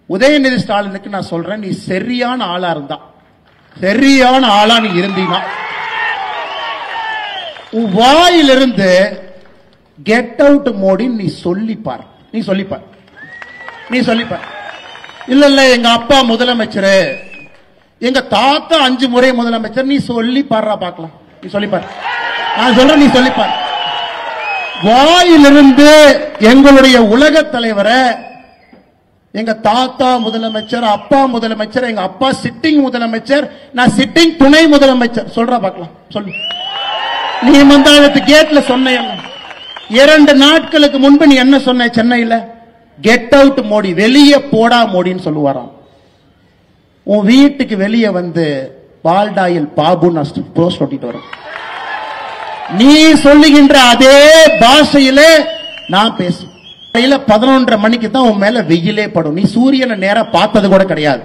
உதயநிதி ஸ்டாலினுக்கு நான் சொல்றேன், நீ சரியான ஆளா இருந்தா, சரியான ஆளா நீ இருந்தீனா, உன் வாயிலிருந்து கெட் அவுட் மோடி நீ சொல்லிப்பார். நீ சொல்லிப்பார், நீ சொல்லிப்பார். இல்ல இல்ல எங்க அப்பா முதலமைச்சர், எங்க தாத்தா 5 முறை முதலமைச்சர், நீ சொல்லி பாடுறா பார்க்கலாம். நீ சொல்லிப்பார், நான் சொல்றேன், நீ சொல்லிப்பார். வாயிலிருந்து எங்களுடைய உலக தலைவரை, எங்க தாத்தா முதலமைச்சர், அப்பா முதலமைச்சர், எங்க அப்பா சிட்டிங் முதலமைச்சர், நான் சிட்டிங் துணை முதலமைச்சர், சொல்றா பார்க்கலாம். சொல்லு. நீ மந்தாளத்து கேட்ல சொன்ன 2 நாட்களுக்கு முன்பு நீ என்ன சொன்ன? சென்னையில கெட் அவுட் மோடி, வெளியே போடா மோடின்னு சொல்லுவாராம். உன் வீட்டுக்கு வெளியே வந்து பால்டாயில் பாபு போஸ்ட் ஒட்டிட்டு வரும். நீ சொல்லுகின்ற அதே பாஷையிலே நான் பேசுவேன். 11:30 மணிக்கு தான் உன் மேல வெயிலே படும். நீ சூரியனை நேரா பார்த்தது கூட கிடையாது.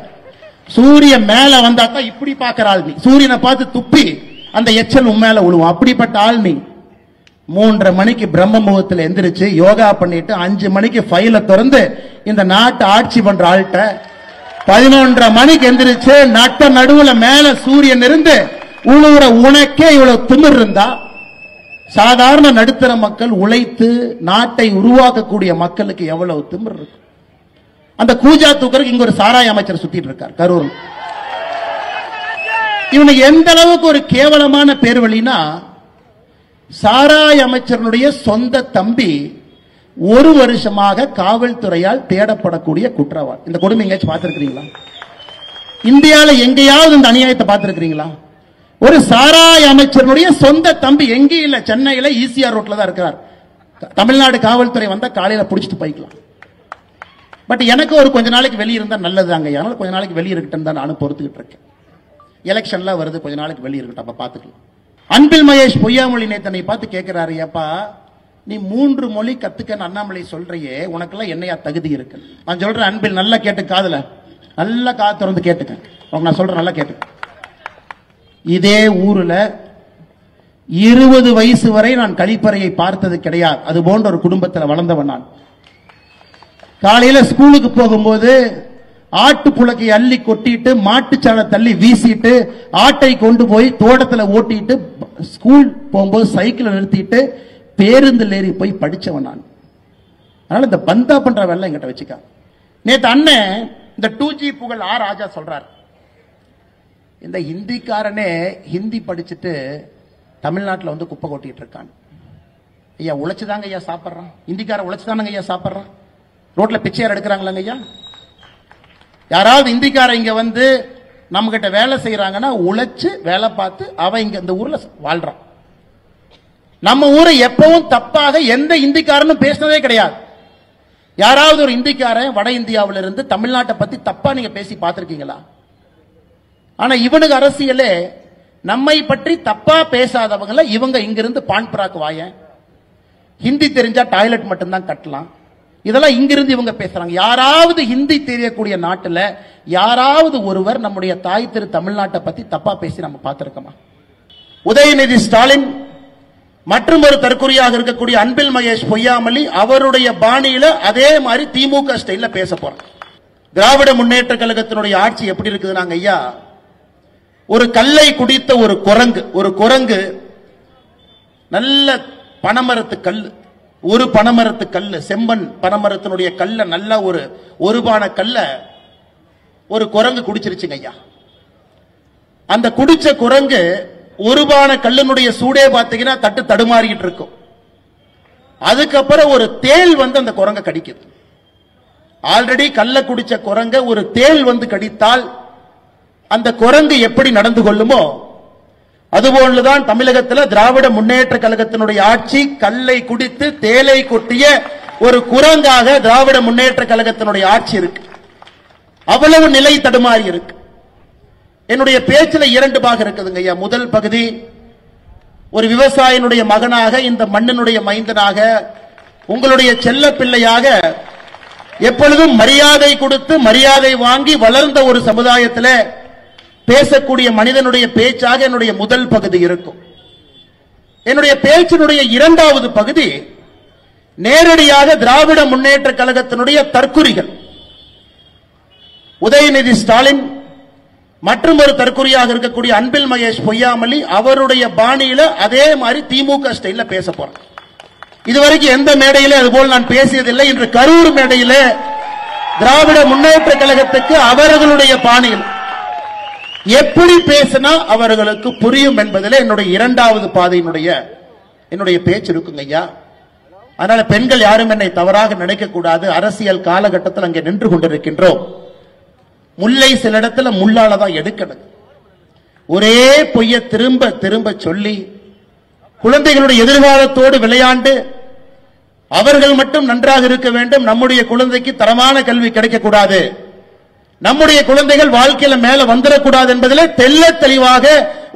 சூரியன் மேல வந்தா தான் இப்படி பார்க்கிற ஆள் நீ. சூரியனை பார்த்து துப்பி அந்த எச்சல் உன் மேல விழுவும். அப்படிப்பட்ட ஆள் நீ. 3:30 மணிக்கு பிரம்ம முகூர்த்தத்தில் எந்திரிச்சு யோகா பண்ணிட்டு 5 மணிக்கு ஃபைல திறந்து இந்த நாட்டை ஆட்சி பண்ற ஆள்கிட்ட 11:30 மணிக்கு எந்திரிச்சு நட்ட நடுவுல மேல சூரியன் இருந்து உழுவுற உனக்கே இவ்வளவு திமிர் இருந்தா, சாதாரண நடுத்தர மக்கள் உழைத்து நாட்டை உருவாக்கக்கூடிய மக்களுக்கு எவ்வளவு திமிர் இருக்கு? அந்த கூஜா தூக்கருக்கு இங்க ஒரு சாராய அமைச்சர் சுத்திட்டு இருக்கார் கரூர். இவனுக்கு எந்த அளவுக்கு ஒரு கேவலமான பேர் வழினா, சாராய அமைச்சருடைய சொந்த தம்பி 1 வருஷமாக காவல்துறையால் தேடப்படக்கூடிய குற்றவாளி. இந்த கொடுமை எங்கேயாச்சும் பார்த்திருக்கிறீங்களா? இந்தியாவில் எங்கேயாவது இந்த அநியாயத்தை பார்த்திருக்கிறீங்களா? ஒரு சாராய அமைச்சருடைய சொந்த தம்பி எங்கேயும் இல்ல, சென்னையில ஈசிஆர் ரோட்ல தான் இருக்கிறார். தமிழ்நாடு காவல்துறை வந்தா காலையில புடிச்சிட்டு போய்க்கலாம். பட் எனக்கு ஒரு கொஞ்ச நாளைக்கு வெளியே இருந்தா நல்லதுதாங்க. அதனால கொஞ்ச நாளைக்கு வெளியே இருக்கட்டும் தான் நானும் பொறுத்துக்கிட்டு இருக்கேன். எலெக்ஷன்லாம் வருது, கொஞ்ச நாளைக்கு வெளியே இருக்கட்டும், அப்ப பாத்துக்கலாம். அன்பில் மகேஷ் பொய்யாமொழி நேத்தனை பார்த்து கேட்கிறாரு, ஏப்பா நீ 3 மொழி கத்துக்கன்னு அண்ணாமலை சொல்றியே, உனக்கெல்லாம் என்னையா தகுதி இருக்கு? நான் சொல்றேன், அன்பில் நல்லா கேட்டு, காதுல நல்லா காது திறந்து கேட்டுக்க. நான் சொல்றேன், நல்லா கேட்டுக்க. இதே ஊர்ல 20 வயசு வரை நான் கழிப்பறையை பார்த்தது கிடையாது. அது போன்ற ஒரு குடும்பத்தில் வளர்ந்தவன் நான். காலையில ஸ்கூலுக்கு போகும்போது ஆட்டு புழக்கை அள்ளி கொட்டிட்டு மாட்டுச்சாணை தள்ளி வீசிட்டு ஆட்டை கொண்டு போய் தோட்டத்தில் ஓட்டிட்டு ஸ்கூல் போகும்போது சைக்கிள் நிறுத்திட்டு பேருந்தில் ஏறி போய் படிச்சவன் நான். அதனால இந்த பந்தா பண்ற வேலை என்கிட்ட வச்சுக்க. நேத்து அண்ணன் இந்த 2G புகழ் ஆர் ராஜா சொல்றார், இந்த ஹிந்திக்காரனே ஹிந்தி படிச்சுட்டு தமிழ்நாட்டில் வந்து குப்பை கொட்டிட்டு இருக்கான். ஐயா உழைச்சுதாங்க ஐயா சாப்பிட்றான். ஹிந்திக்காரன் உழைச்சுதானங்க ஐயா சாப்பிட்றான். ரோட்ல பிச்சையார் எடுக்கிறாங்களாங்க ஐயா. யாராவது இந்திக்காரன் இங்க வந்து நம்ம கிட்ட வேலை செய்யறாங்கன்னா உழைச்சு வேலை பார்த்து அவன் இங்க இந்த ஊர்ல வாழ்றான். நம்ம ஊரை எப்பவும் தப்பாக எந்த இந்திக்காரனும் பேசினதே கிடையாது. யாராவது ஒரு இந்திக்காரன் வட இந்தியாவில இருந்து தமிழ்நாட்டை பத்தி தப்பா நீங்க பேசி பார்த்திருக்கீங்களா? ஆனா இவனுக்கு அரசியலே நம்மை பற்றி தப்பா பேசாதவங்கள இவங்க இங்கிருந்து பான்பராக்கு வாய, ஹிந்தி தெரிஞ்சா டாய்லெட் மட்டும்தான் கட்டலாம், இதெல்லாம் இங்கிருந்து இவங்க பேசுறாங்க. யாராவது ஹிந்தி தெரியக்கூடிய நாட்டுல யாராவது ஒருவர் நம்முடைய தாய் திரு தமிழ்நாட்டை பத்தி தப்பா பேசி நம்ம பார்த்திருக்கோமா? உதயநிதி ஸ்டாலின் மற்றும் ஒரு தற்கொலையாக இருக்கக்கூடிய அன்பில் மகேஷ் பொய்யாமொழி அவருடைய பாணியில அதே மாதிரி திமுக ஸ்டைல்ல பேச போறாங்க. திராவிட முன்னேற்ற கழகத்தினுடைய ஆட்சி எப்படி இருக்குது? நாங்க ஐயா ஒரு கல்லை குடித்த ஒரு குரங்கு நல்ல பனைமரத்து கல், ஒரு பனைமரத்து கல்லு, செம்மண் பனைமரத்தினுடைய கல்ல, நல்ல ஒரு பான கல்ல ஒரு குரங்கு குடிச்சிருச்சுங்க ஐயா. அந்த குடிச்ச குரங்கு ஒரு பான கல்லினுடைய சூடே பார்த்தீங்கன்னா தட்டு தடுமாறிக்கிட்டு இருக்கும். அதுக்கப்புறம் ஒரு தேள் வந்து அந்த குரங்க கடிக்குது. ஆல்ரெடி கல்ல குடிச்ச குரங்க ஒரு தேள் வந்து கடித்தால் அந்த குரங்கு எப்படி நடந்து கொள்ளுமோ அதுபோன்றுதான் தமிழகத்தில் திராவிட முன்னேற்ற கழகத்தினுடைய ஆட்சி கல்லை குடித்து தேலை கொட்டிய ஒரு குரங்காக திராவிட முன்னேற்ற கழகத்தினுடைய ஆட்சி இருக்கு. அவ்வளவு நிலை தடுமாறி இருக்கு. என்னுடைய பேச்சில் 2 பாகம் இருக்குதுங்க ஐயா. முதல் பகுதி ஒரு விவசாயினுடைய மகனாக, இந்த மண்ணினுடைய மைந்தனாக, உங்களுடைய செல்ல பிள்ளையாக எப்பொழுதும் மரியாதை கொடுத்து மரியாதை வாங்கி வளர்ந்த ஒரு சமுதாயத்தில் பேசக்கூடிய மனிதனுடைய பேச்சாக என்னுடைய முதல் பகுதி இருக்கும். என்னுடைய பேச்சினுடைய 2வது பகுதி நேரடியாக திராவிட முன்னேற்ற கழகத்தினுடைய தற்குறிகள், உதயநிதி ஸ்டாலின் மற்றும் ஒரு தற்கொலையாக இருக்கக்கூடிய அன்பில் மகேஷ் பொய்யாமொழி அவருடைய பாணியில அதே மாதிரி திமுக ஸ்டைல்ல பேச போறாங்க. இதுவரைக்கும் எந்த மேடையிலே அதுபோல் நான் பேசியதில்லை. இன்று கரூர் மேடையிலே திராவிட முன்னேற்ற கழகத்துக்கு அவர்களுடைய பாணியில் எப்படி பேசினா அவர்களுக்கு புரியும் என்பதில் என்னுடைய இரண்டாவது பாதையினுடைய என்னுடைய பேச்சு இருக்குங்க ஐயா. அதனால பெண்கள் யாரும் என்னை தவறாக நினைக்க கூடாது. அரசியல் காலகட்டத்தில் அங்கே நின்று கொண்டிருக்கின்றோம். முல்லை சில இடத்துல முள்ளால தான் எடுக்கணும். ஒரே பொய்ய திரும்ப திரும்ப சொல்லி குழந்தைகளுடைய எதிர்காலத்தோடு விளையாண்டு அவர்கள் மட்டும் நன்றாக இருக்க வேண்டும், நம்முடைய குழந்தைக்கு தரமான கல்வி கிடைக்கக்கூடாது, நம்முடைய குழந்தைகள் வாழ்க்கையில மேல வந்துடக்கூடாது என்பதிலே தெல்ல தெளிவாக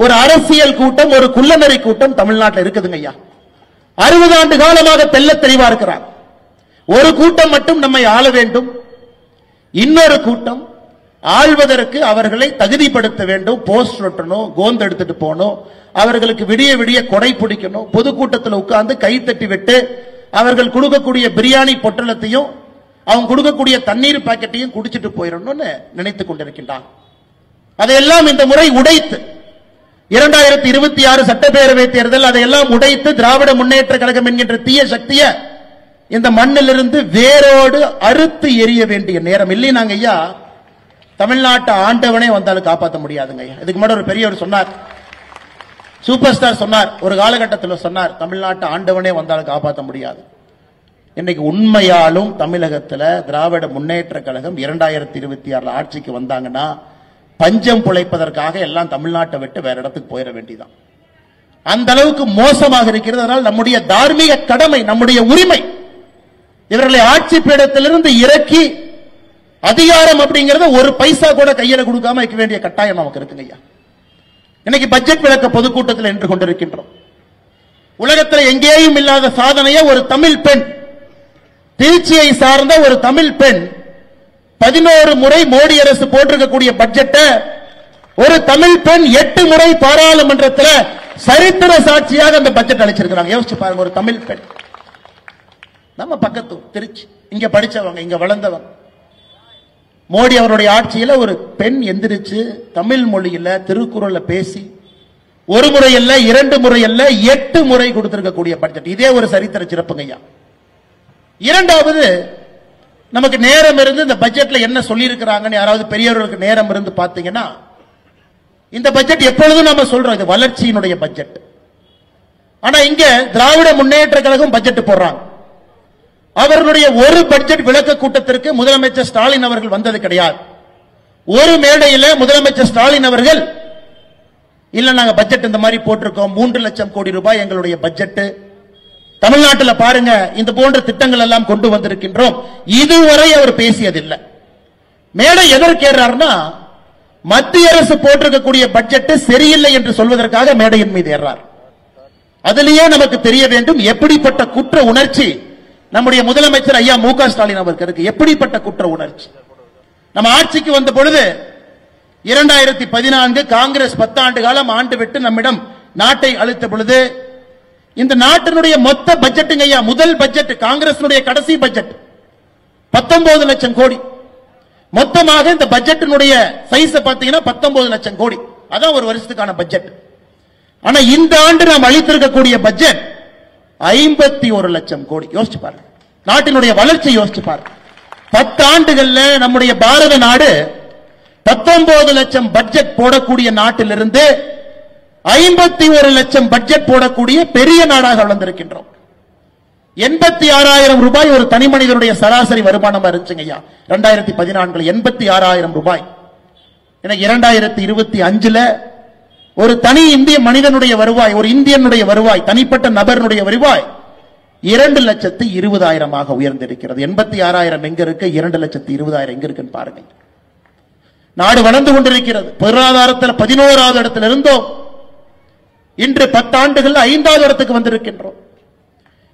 ஒரு அரசியல் கூட்டம், ஒரு குள்ளநெறி கூட்டம் தமிழ்நாட்டில் இருக்குதுங்க ஐயா. 60 ஆண்டு காலமாக தெல்ல தெளிவா இருக்கிறார். ஒரு கூட்டம் மட்டும் நம்மை ஆள வேண்டும், இன்னொரு கூட்டம் ஆள்வதற்கு அவர்களை தகுதிப்படுத்த வேண்டும். போஸ்ட் ஒட்டணும், கோந்து எடுத்துட்டு போகணும், அவர்களுக்கு விடிய விடிய கொடை பிடிக்கணும், பொதுக்கூட்டத்தில் உட்கார்ந்து கை தட்டி விட்டு அவர்கள் கொடுக்கக்கூடிய பிரியாணி பொட்டலத்தையும் அவங்க கொடுக்கக்கூடிய தண்ணீர் பாக்கெட்டையும் குடிச்சிட்டு போயிடணும்னு நினைத்துக் கொண்டிருக்கின்றார். அதையெல்லாம் இந்த முறை உடைத்து 2026 சட்டப்பேரவை தேர்தல் அதையெல்லாம் உடைத்து திராவிட முன்னேற்ற கழகம் என்கின்ற தீய சக்தியை இந்த மண்ணிலிருந்து வேரோடு அறுத்து எரிய வேண்டிய நேரம் இல்லை. நாங்க ஐயா தமிழ்நாட்டை ஆண்டவனே வந்தாலும் காப்பாற்ற முடியாதுங்க ஐயா. இதுக்கு முன்னாடி ஒரு பெரியவர் சொன்னார், சூப்பர் ஸ்டார் சொன்னார், ஒரு காலகட்டத்தில் சொன்னார், தமிழ்நாட்டை ஆண்டவனே வந்தாலும் காப்பாற்ற முடியாது. இன்னைக்கு உண்மையாலும் தமிழகத்தில் திராவிட முன்னேற்ற கழகம் 2026 ஆட்சிக்கு வந்தாங்கன்னா பஞ்சம் பிழைப்பதற்காக எல்லாம் தமிழ்நாட்டை விட்டு வேற இடத்துக்கு போயிட வேண்டியதான். அந்த அளவுக்கு மோசமாக இருக்கிறது. அதனால் நம்முடைய தார்மீக கடமை, நம்முடைய உரிமை, இவர்களை ஆட்சி பீடத்திலிருந்து இறக்கி அதிகாரம் அப்படிங்கறத ஒரு பைசா கூட கையில கொடுக்காம வைக்க வேண்டிய கட்டாயம் நமக்கு இருக்குங்க ஐயா. இன்னைக்கு பட்ஜெட் விளக்க பொதுக்கூட்டத்தில் நின்று கொண்டிருக்கின்றோம். உலகத்தில் எங்கேயும் இல்லாத சாதனையை ஒரு தமிழ் பெண், திருச்சியை சார்ந்த ஒரு தமிழ் பெண் 11 முறை மோடி அரசு போட்டிருக்கக்கூடிய பட்ஜெட்டை ஒரு தமிழ் பெண் 8 முறை பாராளுமன்றத்தில் சரித்திர சாட்சியாக அந்த பட்ஜெட் அளிச்சிருக்கிறாங்க. யோசிச்சு பாருங்க, ஒரு தமிழ் பெண், நம்ம பக்கத்து திருச்சி, இங்க படிச்சவங்க, இங்க வளர்ந்தவங்க. மோடி அவருடைய ஆட்சியில ஒரு பெண் எந்திரிச்சு தமிழ் மொழியில திருக்குறள்ல பேசி ஒரு முறை அல்ல, 2 முறை அல்ல, 8 முறை கொடுத்திருக்கக்கூடிய பட்ஜெட். இதே ஒரு சரித்திர சிறப்புங்க ஐயா. இரண்டாவது, நமக்கு நேரம் இருந்து இந்த பட்ஜெட்ல என்ன சொல்லி இருக்கிறாங்கன்னு யாராவது பெரியவர்களுக்கு நேரம் இருந்து பாத்தீங்கன்னா, இந்த பட்ஜெட் எப்பொழுதும் நம்ம சொல்றோம் இது வளர்ச்சியினுடைய பட்ஜெட். ஆனா இங்க திராவிட முன்னேற்ற கழகம் பட்ஜெட் போடுறாங்க. அவர்களுடைய ஒரு பட்ஜெட் விளக்க கூட்டத்திற்கு முதலமைச்சர் ஸ்டாலின் அவர்கள் வந்தது கிடையாது. ஒரு மேடையில் முதலமைச்சர் ஸ்டாலின் அவர்கள், இல்ல நாங்க பட்ஜெட் இந்த மாதிரி போட்டிருக்கோம், 3 லட்சம் கோடி ரூபாய் எங்களுடைய பட்ஜெட், தமிழ்நாட்டில் பாருங்க இந்த போன்ற திட்டங்கள் எல்லாம் கொண்டு வந்திருக்கின்றோம், இதுவரை அவர் பேசியதில்லை. மேடை எதற்கேறார்னா, மத்திய அரசு போட்டிருக்கக்கூடிய பட்ஜெட் சரியில்லை என்று சொல்வதற்காக மேடையின் மீது ஏறார். அதிலேயே நமக்கு தெரிய வேண்டும் எப்படிப்பட்ட குற்ற உணர்ச்சி நம்முடைய முதலமைச்சர் ஐயா மு க ஸ்டாலின் அவருக்கு இருக்கு. எப்படிப்பட்ட குற்ற உணர்ச்சி. நம்ம ஆட்சிக்கு வந்த பொழுது 2014 காங்கிரஸ் 10 ஆண்டு காலம் ஆண்டு விட்டு நம்மிடம் நாட்டை அளித்த பொழுது இந்த நாட்டினுடைய மொத்த பட்ஜெட்டுங்க ஐயா, முதல் பட்ஜெட் காங்கிரசினுடைய கடைசி பட்ஜெட் 19 லட்சம் கோடி. மொத்தமாக இந்த பட்ஜெட்டினுடைய சைஸ் பாத்தீங்கன்னா 19 லட்சம் கோடி. அதான் ஒரு வருஷத்துக்கான பட்ஜெட். ஆனா இந்த ஆண்டு நாம் அளித்திருக்கக்கூடிய பட்ஜெட் 51 லட்சம் கோடி. யோசிச்சு பாருங்க, நாட்டினுடைய வளர்ச்சி யோசிச்சு பாருங்க. 10 ஆண்டுகள்ல நம்முடைய பாரத நாடு 19 லட்சம் பட்ஜெட் போடக்கூடிய நாட்டிலிருந்து 51 லட்சம் பட்ஜெட் போடக்கூடிய பெரிய நாடாக வளர்ந்திருக்கின்றோம். 86,000 ரூபாய் ஒரு தனி மனிதனுடைய சராசரி வருமானம் இருந்துச்சுங்க ஐயா 2014 86,000 ரூபாய். எனக்கு 2025 ஒரு தனி இந்திய மனிதனுடைய வருவாய், ஒரு இந்தியனுடைய வருவாய், தனிப்பட்ட நபருடைய வருவாய் 2,20,000 உயர்ந்திருக்கிறது. 86,000 எங்க இருக்கு, 2,20,000 எங்க இருக்குன்னு பாருங்க. நாடு வளர்ந்து கொண்டிருக்கிறது. பொருளாதாரத்தில் 11வது இடத்தில் இருந்தோம், இன்று 10 ஆண்டுகள் 5வது இடத்துக்கு வந்திருக்கின்றோம்.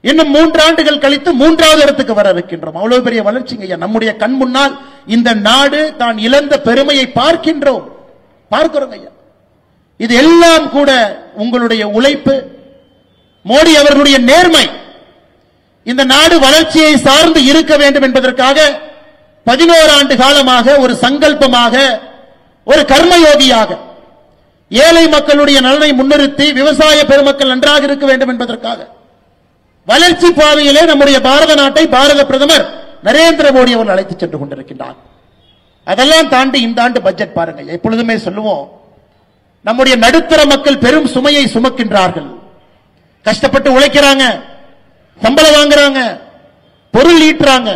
இன்னும் 3 ஆண்டுகள் கழித்து 3வது இடத்துக்கு வர இருக்கின்றோம். அவ்வளவு பெரிய வளர்ச்சிங்க ஐயா. நம்முடைய கண் முன்னால் இந்த நாடு தான் இழந்த பெருமையை பார்க்கிறோம் ஐயா. இது எல்லாம் கூட உங்களுடைய உழைப்பு, மோடி அவர்களுடைய நேர்மை. இந்த நாடு வளர்ச்சியை சார்ந்து இருக்க வேண்டும் என்பதற்காக 11 ஆண்டு காலமாக ஒரு சங்கல்பமாக, ஒரு கர்மயோகியாக ஏழை மக்களுடைய நலனை முன்னிறுத்தி விவசாய பெருமக்கள் நன்றாக இருக்க வேண்டும் என்பதற்காக வளர்ச்சி பாதையிலே நம்முடைய பாரத நாட்டை பாரத பிரதமர் நரேந்திர மோடி அவர்கள் அழைத்துச் சென்று கொண்டிருக்கின்றார். அதெல்லாம் தாண்டி இந்த ஆண்டு பட்ஜெட் பாருங்க. எப்பொழுதுமே சொல்லுவோம், நம்முடைய நடுத்தர மக்கள் பெரும் சுமையை சுமக்கின்றார்கள். கஷ்டப்பட்டு உழைக்கிறாங்க, சம்பளம் வாங்குறாங்க, பொருள் ஈட்டுறாங்க,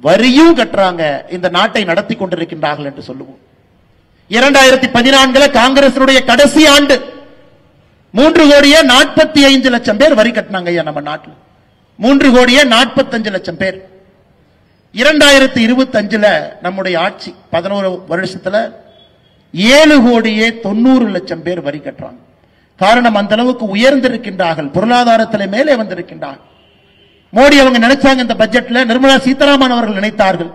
வரியும் கட்டுறாங்க, இந்த நாட்டை நடத்தி கொண்டிருக்கின்றார்கள் என்று சொல்லுவோம். 2014 காங்கிரசினுடைய கடைசி ஆண்டு 3,45,00,000 பேர் வரி கட்டினாங்க ஐயா நம்ம நாட்டில். 3,45,00,000 பேர். 2025 நம்முடைய ஆட்சி 11 வருஷத்துல 7,90,00,000 பேர் வரி கட்டுறாங்க. காரணம், அந்த அளவுக்கு உயர்ந்திருக்கின்றார்கள், பொருளாதாரத்தில் மேலே வந்திருக்கின்றார்கள். மோடி அவங்க நினைச்சாங்க இந்த பட்ஜெட்ல, நிர்மலா சீதாராமன் அவர்கள் நினைத்தார்கள்,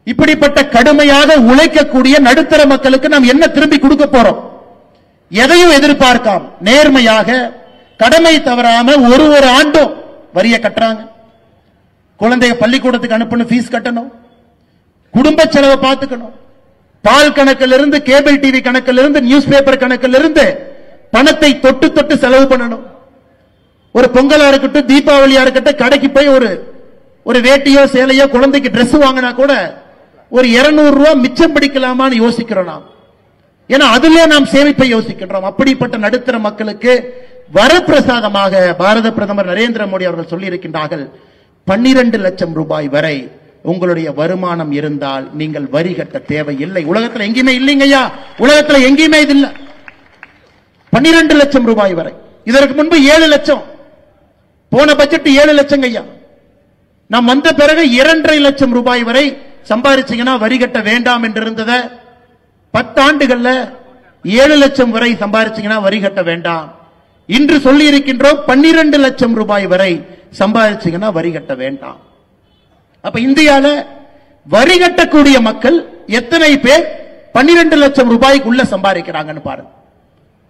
இப்படிப்பட்ட கடுமையாக உழைக்கக்கூடிய நடுத்தர மக்களுக்கு நாம் என்ன திரும்பி கொடுக்க போறோம்? எதையும் எதிர்பார்க்காம நேர்மையாக கடமை தவறாம ஒரு ஆண்டும் வரிய கட்டுறாங்க. குழந்தைய பள்ளிக்கூடத்துக்கு அனுப்பணும், ஃபீஸ் கட்டணும், குடும்ப செலவை பார்த்துக்கணும், பால் கணக்கில் இருந்து கேபிள் டிவி கணக்கில் இருந்து நியூஸ் பேப்பர் கணக்கில் இருந்து பணத்தை தொட்டு தொட்டு செலவு பண்ணணும். ஒரு பொங்கலா இருக்கட்டும், தீபாவளியா இருக்கட்டும், கடைக்கு போய் ஒரு வேட்டியோ சேலையோ குழந்தைக்கு டிரெஸ் வாங்கினா கூட ஒரு 200 ரூபாய் மிச்சம் பிடிக்கலாமான்னு யோசிக்கிறோம் நாம். ஏன்னா அதிலே நாம் சேமிப்பை யோசிக்கின்றோம். அப்படிப்பட்ட நடுத்தர மக்களுக்கு வரப்பிரசாதமாக பாரத பிரதமர் நரேந்திர மோடி அவர்கள் சொல்லி இருக்கின்றார்கள், 12 லட்சம் ரூபாய் வரை உங்களுடைய வருமானம் இருந்தால் நீங்கள் வரி கட்ட தேவையில்லை. உலகத்தில் எங்கேயுமே இல்லைங்க ஐயா, உலகத்தில் எங்கேயுமே இது இல்லை. 12 லட்சம் ரூபாய் வரை. இதற்கு முன்பு 7 லட்சம், போன பட்ஜெட் 7 லட்சம் ஐயா. நாம் வந்த பிறகு 2.5 லட்சம் ரூபாய் வரை சம்பாதிச்சீங்கன்னா வரி கட்ட வேண்டாம் என்று இருந்தத 10 ஆண்டுகள்ல 7 லட்சம் வரை சம்பாதிச்சீங்கன்னா வரி கட்ட வேண்டாம். இன்று சொல்லி இருக்கின்றோம் 12 லட்சம் ரூபாய் வரை சம்பாதிச்சீங்கன்னா வரி கட்ட வேண்டாம். அப்ப இந்தியால வரி கட்டக்கூடிய மக்கள் எத்தனை பேர் 12 லட்சம் ரூபாய்க்குள்ள சம்பாதிக்கிறாங்கன்னு பாருங்க.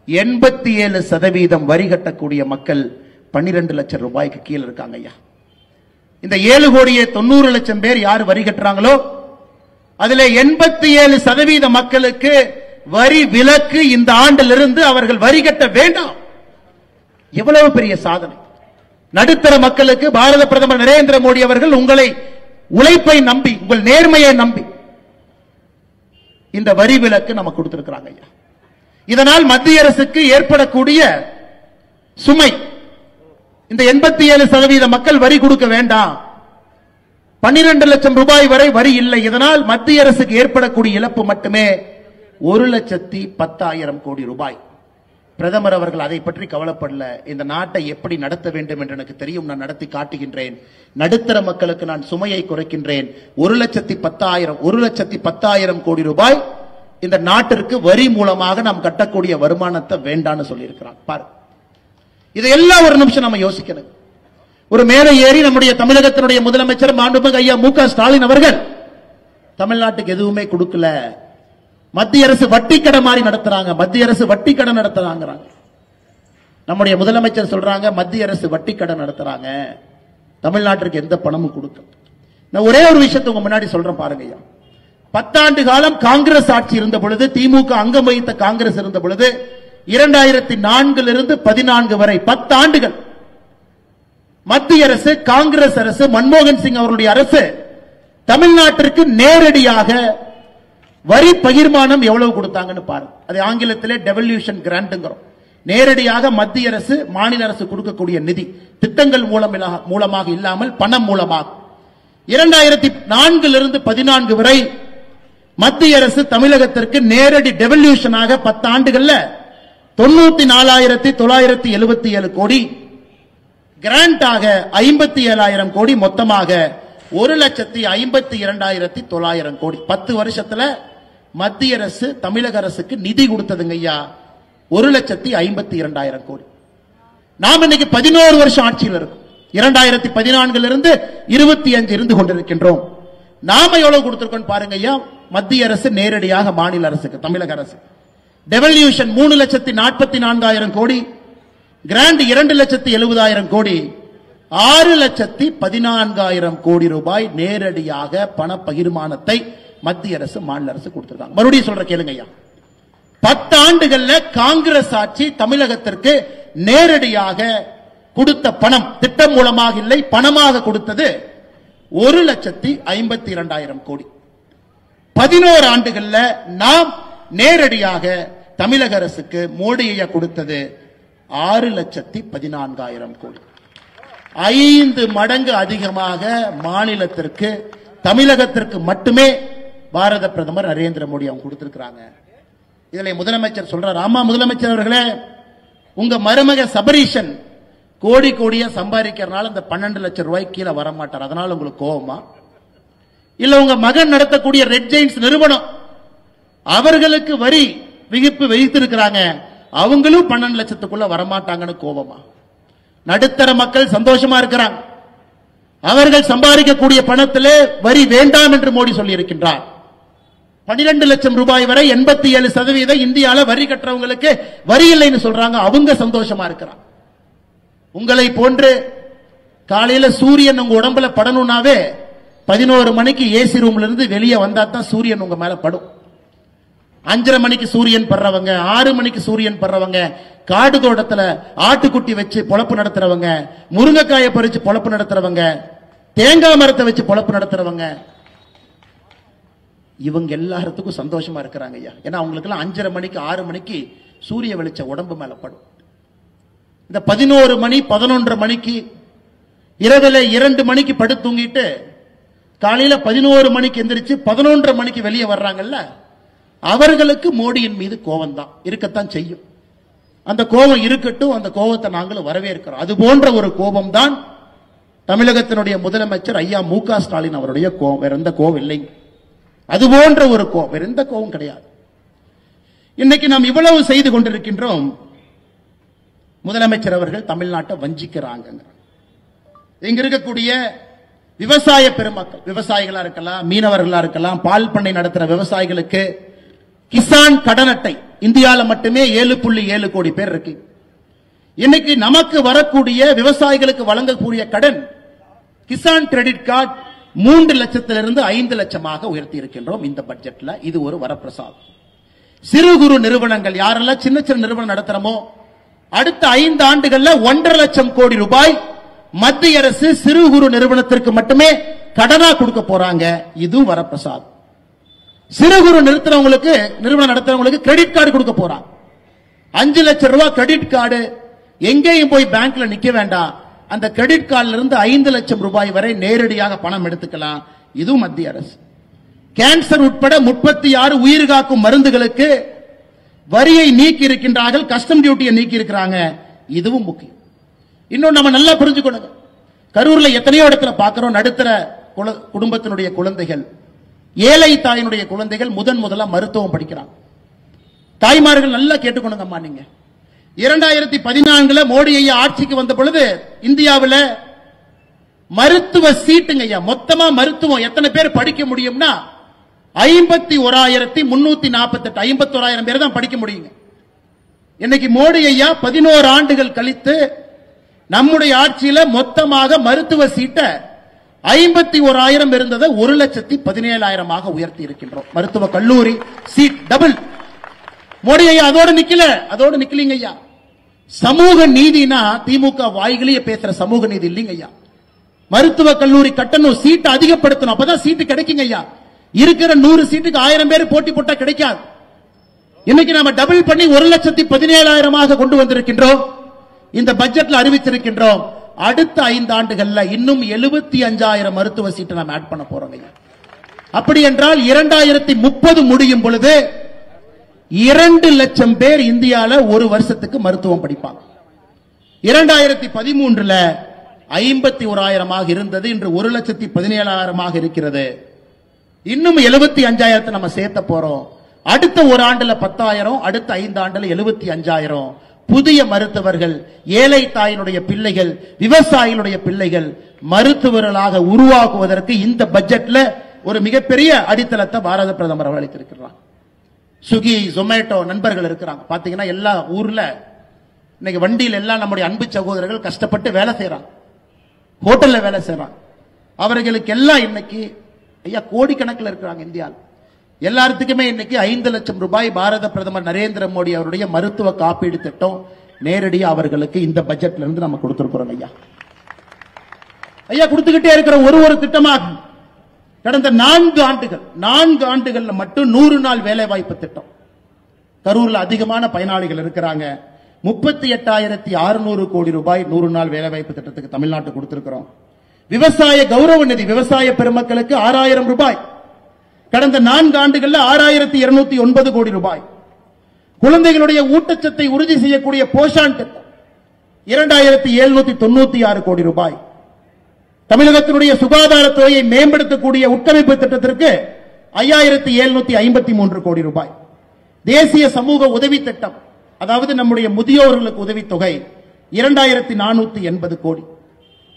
87% வரி கட்டக்கூடிய மக்கள் 12 லட்சம் ரூபாய்க்கு கீழே இருக்காங்க ஐயா. இந்த 7,90,00,000 பேர் யார் வரி கட்டுறாங்களோ அதுல 87% மக்களுக்கு வரி விலக்கு இந்த ஆண்டிலிருந்து அவர்கள் வரி கட்ட வேண்டாம். எவ்வளவு பெரிய சாதனை! நடுத்தர மக்களுக்கு பாரத பிரதமர் நரேந்திர மோடி அவர்கள் உங்களை உழைப்பை நம்பி, உங்கள் நேர்மையை நம்பி இந்த வரி விலக்கு நம்ம கொடுத்திருக்கிறாங்க ஐயா. இதனால் மத்திய அரசுக்கு ஏற்படக்கூடிய சுமை, இந்த 87% மக்கள் வரி கொடுக்க வேண்டாம், 12 லட்சம் ரூபாய் வரை வரி இல்லை. இதனால் மத்திய அரசுக்கு ஏற்படக்கூடிய இழப்பு மட்டுமே 1,10,10,000 கோடி ரூபாய். பிரதமர் அவர்கள் அதை பற்றி கவலைப்படல. இந்த நாட்டை எப்படி நடத்த வேண்டும் என்று எனக்கு தெரியும், நான் நடத்தி காட்டுகின்றேன், நடுத்தர மக்களுக்கு நான் சுமையை குறைக்கின்றேன், 1,10,10,000 கோடி ரூபாய் இந்த நாட்டிற்கு வரி மூலமாக நாம் கட்டக்கூடிய வருமானத்தை வேண்டான்னு சொல்லியிருக்கிறார். பாரு, இதையெல்லாம் ஒரு நிமிஷம் நம்ம யோசிக்கணும். ஒரு மேலே ஏறி நம்முடைய தமிழகத்தினுடைய முதலமைச்சர் மாண்புமிகு ஐயா மு க ஸ்டாலின் அவர்கள் தமிழ்நாட்டுக்கு எதுவுமே கொடுக்கல, மத்திய அரசு வட்டி கடை மாதிரி நடத்துறாங்க, மத்திய அரசு வட்டி கடை நடத்துறாங்க. நம்முடைய முதலமைச்சர் சொல்றாங்க மத்திய அரசு வட்டி கடை நடத்துறாங்க, தமிழ்நாட்டிற்கு எந்த பணமும் கொடுக்க. நான் ஒரே ஒரு விஷயத்தை உங்க முன்னாடி சொல்றேன் பாருங்க ஐயா. 10 ஆண்டு காலம் காங்கிரஸ் ஆட்சி இருந்த பொழுது, திமுக அங்கம் வகித்த காங்கிரஸ் இருந்த பொழுது 2004 14 வரை 10 ஆண்டுகள் மத்திய அரசு, காங்கிரஸ் அரசு, மன்மோகன் சிங் அவர்களுடைய அரசு தமிழ்நாட்டிற்கு நேரடியாக வரி பகிர்மானம் எவ்வளவு கொடுத்தாங்கன்னு பாருங்க. அது ஆங்கிலத்திலே டெவல்யூஷன் கிராண்ட்ங்கிறோம். நேரடியாக மத்திய அரசு மாநில அரசு கொடுக்கக்கூடிய நிதி, திட்டங்கள் மூலமாக இல்லாமல் பணம் மூலமாக. 2004 14 வரை மத்திய அரசு தமிழகத்திற்கு நேரடி டெவல்யூஷனாக 10 ஆண்டுகள்ல 94,977 கோடி, கிராண்டாக 57,000 கோடி, மொத்தமாக 1,52,900 கோடி. 10 வருஷத்துல மத்திய அரசு தமிழக அரசுக்கு நிதி கொடுத்ததுங்க ஐயா 1,52,000 கோடி. நாம் இன்னைக்கு 11 வருஷம் ஆட்சியில் இருக்கும். 2014 25 இருந்து கொண்டிருக்கின்றோம். நாம எவ்வளவு கொடுத்திருக்கோம் பாருங்க ஐயா. மத்திய அரசு நேரடியாக மாநில அரசுக்கு, தமிழக அரசு டெவல்யூஷன் 3,44,000 கோடி, கிராண்ட் 2,70,000 கோடி, 6,14,000 கோடி ரூபாய் நேரடியாக பண பகிர்மானத்தை மத்திய அரசு மாநில அரசு கொடுத்திருக்காங்க. மறுபடியும் சொல்ற கேளுங்க ஐயா, 10 ஆண்டுகள்ல காங்கிரஸ் ஆட்சி தமிழகத்திற்கு நேரடியாக கொடுத்த பணம் திட்டம் மூலமாக இல்லை, பணமாக கொடுத்தது 1,52,000 கோடி. 11 ஆண்டுகள்ல நாம் நேரடியாக தமிழக அரசுக்கு மோடி ஐயா கொடுத்தது 6,14,000 கோடி. 5 மடங்கு அதிகமாக மாநிலத்திற்கு, தமிழகத்திற்கு மட்டுமே பாரத பிரதமர் நரேந்திர மோடி அவங்க கொடுத்திருக்கிறாங்க. இதுல முதலமைச்சர் சொல்றார், ஆமா முதலமைச்சர் அவர்களே, உங்க மருமக சபரீஷன் கோடி கோடியா சம்பாதிக்கிறதுனால இந்த 12 லட்சம் ரூபாய் கீழே வர மாட்டார், அதனால உங்களுக்கு கோபமா? இல்ல உங்க மகன் நடத்தக்கூடிய ரெட் ஜெயின்ஸ் நிறுவனம் அவர்களுக்கு வரி விதிப்பு வைத்திருக்கிறாங்க, அவங்களும் 12 லட்சத்துக்குள்ள வரமாட்டாங்கன்னு கோபமா? நடுத்தர மக்கள் சந்தோஷமா இருக்கிறாங்க, அவர்கள் சம்பாதிக்கக்கூடிய பணத்திலே வரி வேண்டாம் என்று மோடி சொல்லி இருக்கின்றார். 12 லட்சம் ரூபாய் வரை 87% இந்தியால வரி கட்டுறவங்களுக்கு வரி இல்லைன்னு சொல்றாங்க, அவங்க சந்தோஷமா இருக்கிறாங்க. உங்களை போன்று காலையில சூரியன் உங்க உடம்புல படணும்னாவே 11 மணிக்கு ஏசி ரூம்ல இருந்து வெளியே வந்தா தான் சூரியன் உங்க மேல படும். 5:30 மணிக்கு சூரியன் படுறவங்க, 6 மணிக்கு சூரியன் படுறவங்க, காடு தோட்டத்துல ஆட்டுக்குட்டி வச்சு பொழப்பு நடத்துறவங்க, முருங்கைக்காயை பறிச்சு பொழப்பு நடத்துறவங்க, தேங்காய் மரத்தை வச்சு பொழப்பு நடத்துறவங்க, இவங்க எல்லாத்துக்கும் சந்தோஷமா இருக்கிறாங்க ஐயா. ஏன்னா அவங்களுக்கு எல்லாம் 5:30 மணிக்கு 6 மணிக்கு சூரிய வெளிச்ச உடம்பு மேல படும். இந்த 11 மணி 11:30 மணிக்கு இரவுல 2 மணிக்கு படுத்து தூங்கிட்டு காலையில 11 மணிக்கு எந்திரிச்சு 11:30 மணிக்கு வெளியே வர்றாங்கல்ல, அவர்களுக்கு மோடியின் மீது கோபம் தான் இருக்கத்தான் செய்யும். அந்த கோபம் இருக்கட்டும், அந்த கோபத்தை நாங்களும் வரவேற்கிறோம். அது போன்ற ஒரு கோபம் தான் தமிழகத்தினுடைய முதலமைச்சர் ஐயா மு.க. ஸ்டாலின் அவருடைய கோபம். வேற எந்த கோபம் இல்லைங்க, அது போன்ற ஒரு கோபம், வேற எந்த கோபம் கிடையாது. இன்னைக்கு நாம் இவ்வளவு செய்து கொண்டிருக்கின்றோம், முதலமைச்சர் அவர்கள் தமிழ்நாட்டை வஞ்சிக்கிறாங்க. இங்க இருக்கக்கூடிய விவசாய பெருமக்கள், விவசாயிகளா இருக்கலாம், மீனவர்களா இருக்கலாம், பால் பண்ணை நடத்துற விவசாயிகளுக்கு கிசான் கடன் அட்டை இந்தியால மட்டுமே 7.7 கோடி பேர் இருக்கு. இன்னைக்கு நமக்கு வரக்கூடிய விவசாயிகளுக்கு வழங்கக்கூடிய கடன் கிசான் கிரெடிட் கார்டு 3 லட்சத்திலிருந்து 5 லட்சமாக உயர்த்தி இருக்கின்றோம் இந்த பட்ஜெட்ல. இது ஒரு வரப்பிரசாதம். சிறு குறு நிறுவனங்கள் யாரெல்லாம் சின்ன சின்ன நிறுவனம் நடத்துறமோ அடுத்த 5 ஆண்டுகள்ல 1.5 லட்சம் கோடி ரூபாய் மத்திய அரசு சிறு குறு நிறுவனத்திற்கு மட்டுமே கடனா கொடுக்க போறாங்க. இதுவும் வரப்பிரசாதம். சிறு குறு நிறுவனம் நடத்துறவங்களுக்கு கிரெடிட் கார்டு கொடுக்க போறாங்க. 5 லட்சம் ரூபாய் கிரெடிட் கார்டு, எங்கேயும் போய் பேங்க்ல நிக்க வேண்டாம். அந்த கிரெடிட் கார்டுல இருந்து 5 லட்சம் ரூபாய் வரை நேரடியாக பணம் எடுத்துக்கலாம். இதுவும் மத்திய அரசு. கேன்சர் உட்பட 36 உயிர் காக்கும் மருந்துகளுக்கு வரியை நீக்கி இருக்கின்றார்கள், கஸ்டம் டியூட்டியை நீக்கி இருக்கிறாங்க. இதுவும் முக்கியம். இன்னும் நம்ம நல்லா புரிஞ்சுக்கணும், கரூர்ல எத்தனையோ இடத்துல பார்க்கிறோம், நடுத்தர குடும்பத்தினுடைய குழந்தைகள், ஏழை தாயினுடைய குழந்தைகள் முதலா மருத்துவம் படிக்கிறாங்க. தாய்மார்கள் நல்லா கேட்டுக்கணுங்க அம்மா, நீங்க 2014 மோடி ஐயா ஆட்சிக்கு வந்த பொழுது இந்தியாவில் மருத்துவ சீட்டுங்க ஐயா, மொத்தமா மருத்துவம் எத்தனை பேர் படிக்க முடியும்னா 51,348, 51,000 பேர் தான் படிக்க முடியுங்க. இன்னைக்கு மோடி ஐயா 11 ஆண்டுகள் கழித்து நம்முடைய ஆட்சியில மொத்தமாக மருத்துவ சீட்டை 51,000 இருந்ததை 1,17,000 உயர்த்தி இருக்கின்றோம். மருத்துவ கல்லூரி சீட் டபுள். மோடி ஐயா அதோடு நிக்கலீங்க ஐயா. சமூக நீதினா திமுக வாய்களையே பேசுற சமூக நீதி இல்லைங்க ஐயா. மருத்துவ கல்லூரி கட்டணம் சீட்டை அதிகப்படுத்தணும், அப்பதான் சீட்டு கிடைக்குங்க ஐயா. இருக்கிற 100 சீட்டுக்கு 1000 பேர் போட்டி போட்டா கிடைக்காது. இன்னைக்கு நாம டபுள் பண்ணி 1,17,000 கொண்டு வந்திருக்கின்றோம். இந்த பட்ஜெட்ல அறிவிச்சிருக்கின்றோம். அடுத்த 5 ஆண்டுகள்ல இன்னும் 75,000 மருத்துவ சீட்டை நாம் ஆட் பண்ண போறோம். அப்படி என்றால் 2030 முடியும் பொழுது 2 லட்சம் பேர் இந்தியால ஒரு வருஷத்துக்கு மருத்துவம் படிப்பாங்க. 2013 51,000 இருந்தது, இன்று 1,17,000 இருக்கிறது. இன்னும் 75,000 நம்ம சேர்த்த போறோம். அடுத்த ஒரு ஆண்டுல 10,000, அடுத்த 5 ஆண்டுல 75,000 புதிய மருத்துவர்கள், ஏழை தாயினுடைய பிள்ளைகள், விவசாயிகளுடைய பிள்ளைகள் மருத்துவர்களாக உருவாக்குவதற்கு இந்த பட்ஜெட்ல ஒரு மிகப்பெரிய அடித்தளத்தை பாரத பிரதமர் அளித்திருக்கிறார். சுகி, ஜொமேட்டோ நண்பர்கள் இருக்கிறாங்க. பாத்தீங்கன்னா எல்லா ஊர்ல இன்னைக்கு வண்டியில் எல்லாம் நம்முடைய அன்பு சகோதரர்கள் கஷ்டப்பட்டு வேலை செய்யறாங்க. ஹோட்டல்ல வேலை செய்றாங்க. அவர்களுக்கு எல்லாம் இன்னைக்கு ஐயா கோடிக்கணக்கில் இருக்கிறாங்க இந்தியாவில். எல்லாத்துக்குமே இன்னைக்கு 5 லட்சம் ரூபாய் பாரத பிரதமர் நரேந்திர மோடி அவருடைய மருத்துவ காப்பீடு திட்டம் நேரடியாக அவர்களுக்கு இந்த பட்ஜெட்ல இருந்து நம்ம கொடுத்திருக்கிறோம் ஐயா. ஐயா கொடுத்துக்கிட்டே இருக்கிற ஒரு திட்டமாக கடந்த 4 ஆண்டுகள்ல மட்டும் 100 நாள் வேலை வாய்ப்பு திட்டம் கரூர்ல அதிகமான பயனாளிகள் இருக்கிறாங்க. 38,600 கோடி ரூபாய் 100 நாள் வேலை வாய்ப்பு திட்டத்துக்கு தமிழ்நாட்டு கொடுத்திருக்கிறோம். விவசாய கௌரவ நிதி விவசாய பெருமக்களுக்கு 6,000 ரூபாய் கடந்த 4 ஆண்டுகள்ல 6,209 கோடி ரூபாய். குழந்தைகளுடைய ஊட்டச்சத்தை உறுதி செய்யக்கூடிய போஷான் திட்டம் 2,796 கோடி ரூபாய். தமிழகத்தினுடைய சுகாதாரத்துறையை மேம்படுத்தக்கூடிய உட்கமைப்பு திட்டத்திற்கு 5,753 கோடி ரூபாய். தேசிய சமூக உதவி திட்டம் அதாவது நம்முடைய முதியோர்களுக்கு உதவித்தொகை 2,480 கோடி.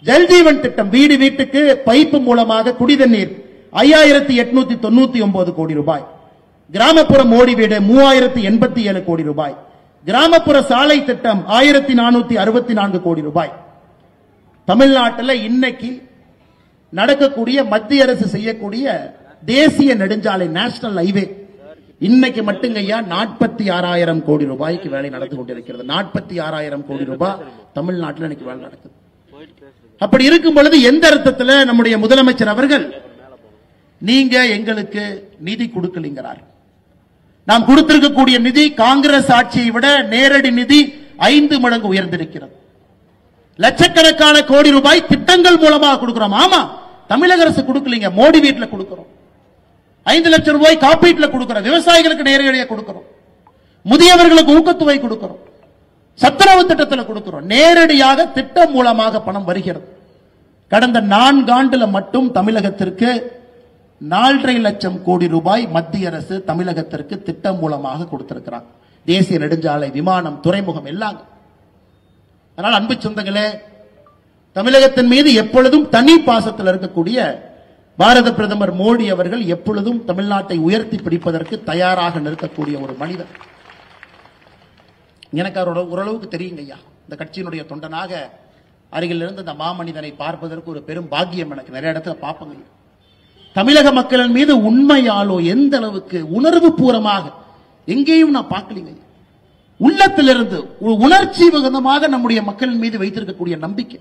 ஜல்ஜீவன் திட்டம் வீடு வீட்டுக்கு பைப்பு மூலமாக குடிதண்ணீர் 5,899 கோடி ரூபாய். கிராமப்புற மோடி வீடு 3,087 கோடி ரூபாய். கிராமப்புற சாலை திட்டம் 1,464 கோடி ரூபாய். தமிழ்நாட்டில் இன்னைக்கு நடக்கக்கூடிய மத்திய அரசு செய்யக்கூடிய தேசிய நெடுஞ்சாலை நேஷனல் ஹைவே இன்னைக்கு மட்டும் ஐயா 46,000 கோடி ரூபாய்க்கு வேலை நடந்து கொண்டிருக்கிறது. 46,000 கோடி ரூபாய் தமிழ்நாட்டில் இன்னைக்கு வேலை நடக்குது. அப்படி இருக்கும் பொழுது எந்த அர்த்தத்தில் நம்முடைய முதலமைச்சர் அவர்கள் நீங்க எங்களுக்கு நிதி கொடுக்கலங்கிறார். நாம் கொடுத்திருக்கக்கூடிய நிதி காங்கிரஸ் ஆட்சியை விட நேரடி நிதி 5 மடங்கு உயர்ந்திருக்கிறது. லட்சக்கணக்கான கோடி ரூபாய் திட்டங்கள் மூலமாக கொடுக்கிறோம். ஆமா, தமிழக அரசு கொடுக்கலீங்க, மோடி வீட்டுல கொடுக்கிறோம். 5 லட்சம் ரூபாய் காப்பீட்டில் கொடுக்கிறோம். விவசாயிகளுக்கு நேரடியாக கொடுக்கிறோம். முதியவர்களுக்கு ஊக்கத்தொகை கொடுக்கிறோம். சத்துணவு திட்டத்தில் கொடுக்கிறோம். நேரடியாக திட்டம் மூலமாக பணம் வருகிறது. கடந்த 4 ஆண்டுல மட்டும் தமிழகத்திற்கு 4.5 லட்சம் கோடி ரூபாய் மத்திய அரசு தமிழகத்திற்கு திட்டம் மூலமாக கொடுத்திருக்கிறார். தேசிய நெடுஞ்சாலை, விமானம், துறைமுகம் எல்லாம். அதனால் அன்பு சொந்தங்களே, தமிழகத்தின் மீது எப்பொழுதும் தனி பாசத்தில் இருக்கக்கூடிய பாரத பிரதமர் மோடி அவர்கள் எப்பொழுதும் தமிழ்நாட்டை உயர்த்தி பிடிப்பதற்கு தயாராக நிற்கக்கூடிய ஒரு மனிதர். எனக்கு அவரோட ஓரளவுக்கு தெரியுங்க ஐயா. இந்த கட்சியினுடைய தொண்டனாக அருகில் இருந்து இந்த மாமனிதனை பார்ப்பதற்கு ஒரு பெரும் பாக்கியம் எனக்கு நிறைய இடத்துல பார்ப்பங்க. தமிழக மக்களின் மீது உண்மையாலோ எந்த அளவுக்கு உணர்வு பூர்வமாக எங்கேயும் நான் பார்க்கலீங்க. உள்ளத்திலிருந்து உணர்ச்சி மிகுந்தமாக நம்முடைய மக்களின் மீது வைத்திருக்கக்கூடிய நம்பிக்கை.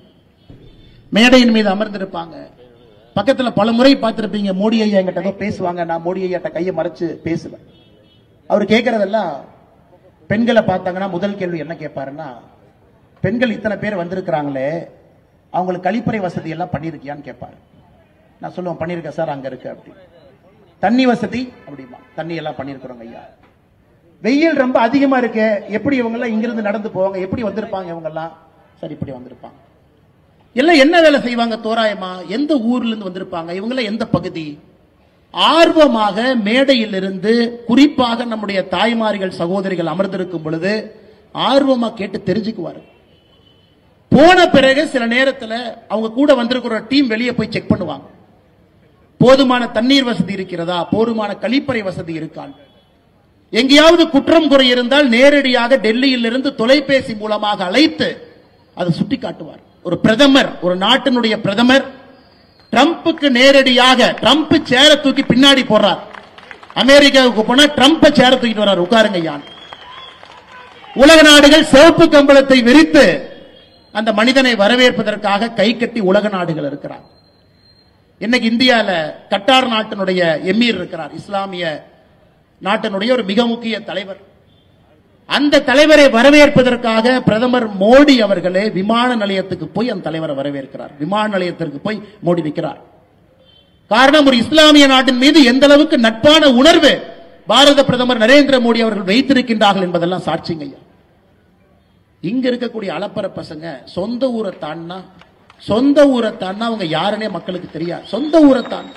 மேடையின் மீது அமர்ந்திருப்பாங்க. பக்கத்துல பல முறை பார்த்திருப்பீங்க, மோடி ஐயா என்கிட்ட பேசுவாங்க. நான் மோடி ஐயாட்ட கையை மறைச்சு பேசுவேன். அவர் கேட்கறதெல்லாம் பெண்களை பார்த்தாங்கன்னா முதல் கேள்வி என்ன கேட்பாருன்னா, பெண்கள் இத்தனை பேர் வந்திருக்கிறாங்களே அவங்களுக்கு கழிப்பறை வசதி எல்லாம் பண்ணிருக்கியான்னு கேட்பாரு. நான் சொல்லுவேன், பண்ணிருக்கேன் சார், அங்க இருக்கு. அப்படி தண்ணி வசதி அப்படிமா, தண்ணி எல்லாம் பண்ணிருக்கிறோங்க ஐயா. வெயில் ரொம்ப அதிகமா இருக்கு, எப்படி இவங்க எல்லாம் இங்கிருந்து நடந்து போவாங்க, எப்படி வந்திருப்பாங்க இவங்க எல்லாம்? சரி, இப்படி வந்திருப்பாங்க. எல்லாம் என்ன வேலை செய்வாங்க தோராயமா, எந்த ஊர்ல இருந்து வந்திருப்பாங்க, இவங்க எல்லாம் எந்த பகுதி? ஆர்வமாக மேடையில் இருந்து குறிப்பாக நம்முடைய தாய்மார்கள் சகோதரிகள் அமர்ந்திருக்கும் பொழுது ஆர்வமா கேட்டு தெரிஞ்சுக்குவாரு. போன பிறகு சில நேரத்தில் அவங்க கூட வந்திருக்கிற டீம் வெளியே போய் செக் பண்ணுவாங்க. போதுமான தண்ணீர் வசதி இருக்கிறதா, போதுமான கழிப்பறை வசதி இருக்கான். எங்கேயாவது குற்றம் குறை இருந்தால் நேரடியாக டெல்லியில் இருந்து தொலைபேசி மூலமாக அழைத்து அதை சுட்டி காட்டுவார். ஒரு பிரதமர், ஒரு நாட்டினுடைய பிரதமர் ட்ரம்புக்கு நேரடியாக ட்ரம்ப் சேர தூக்கி பின்னாடி போறார். அமெரிக்காவுக்கு போனா ட்ரம்ப் சேர தூக்கிட்டு வர்றார், உட்காருங்க யான். உலக நாடுகள் சிவப்பு கம்பளத்தை விரித்து அந்த மனிதனை வரவேற்பதற்காக கை கட்டி உலக நாடுகள் இருக்கிறார். இன்னைக்கு இந்தியாவில் கட்டார் நாட்டினுடைய எமீர் இருக்கிறார், இஸ்லாமிய நாட்டினுடைய ஒரு மிக முக்கிய தலைவர். அந்த தலைவரை வரவேற்பதற்காக பிரதமர் மோடி அவர்களே விமான நிலையத்துக்கு போய் அந்த தலைவரை வரவேற்கிறார். விமான நிலையத்திற்கு போய் மோடி நிற்கிறார். காரணம், ஒரு இஸ்லாமிய நாட்டின் மீது எந்த அளவுக்கு நட்பான உணர்வு பாரத பிரதமர் நரேந்திர மோடி அவர்கள் வைத்திருக்கின்றார்கள் என்பதெல்லாம் சாட்சிங்க. இங்க இருக்கக்கூடிய அலப்பற பசங்க சொந்த ஊரை தாண்டா அவங்க யாருன்னே மக்களுக்கு தெரியாது. சொந்த ஊரை தாண்ட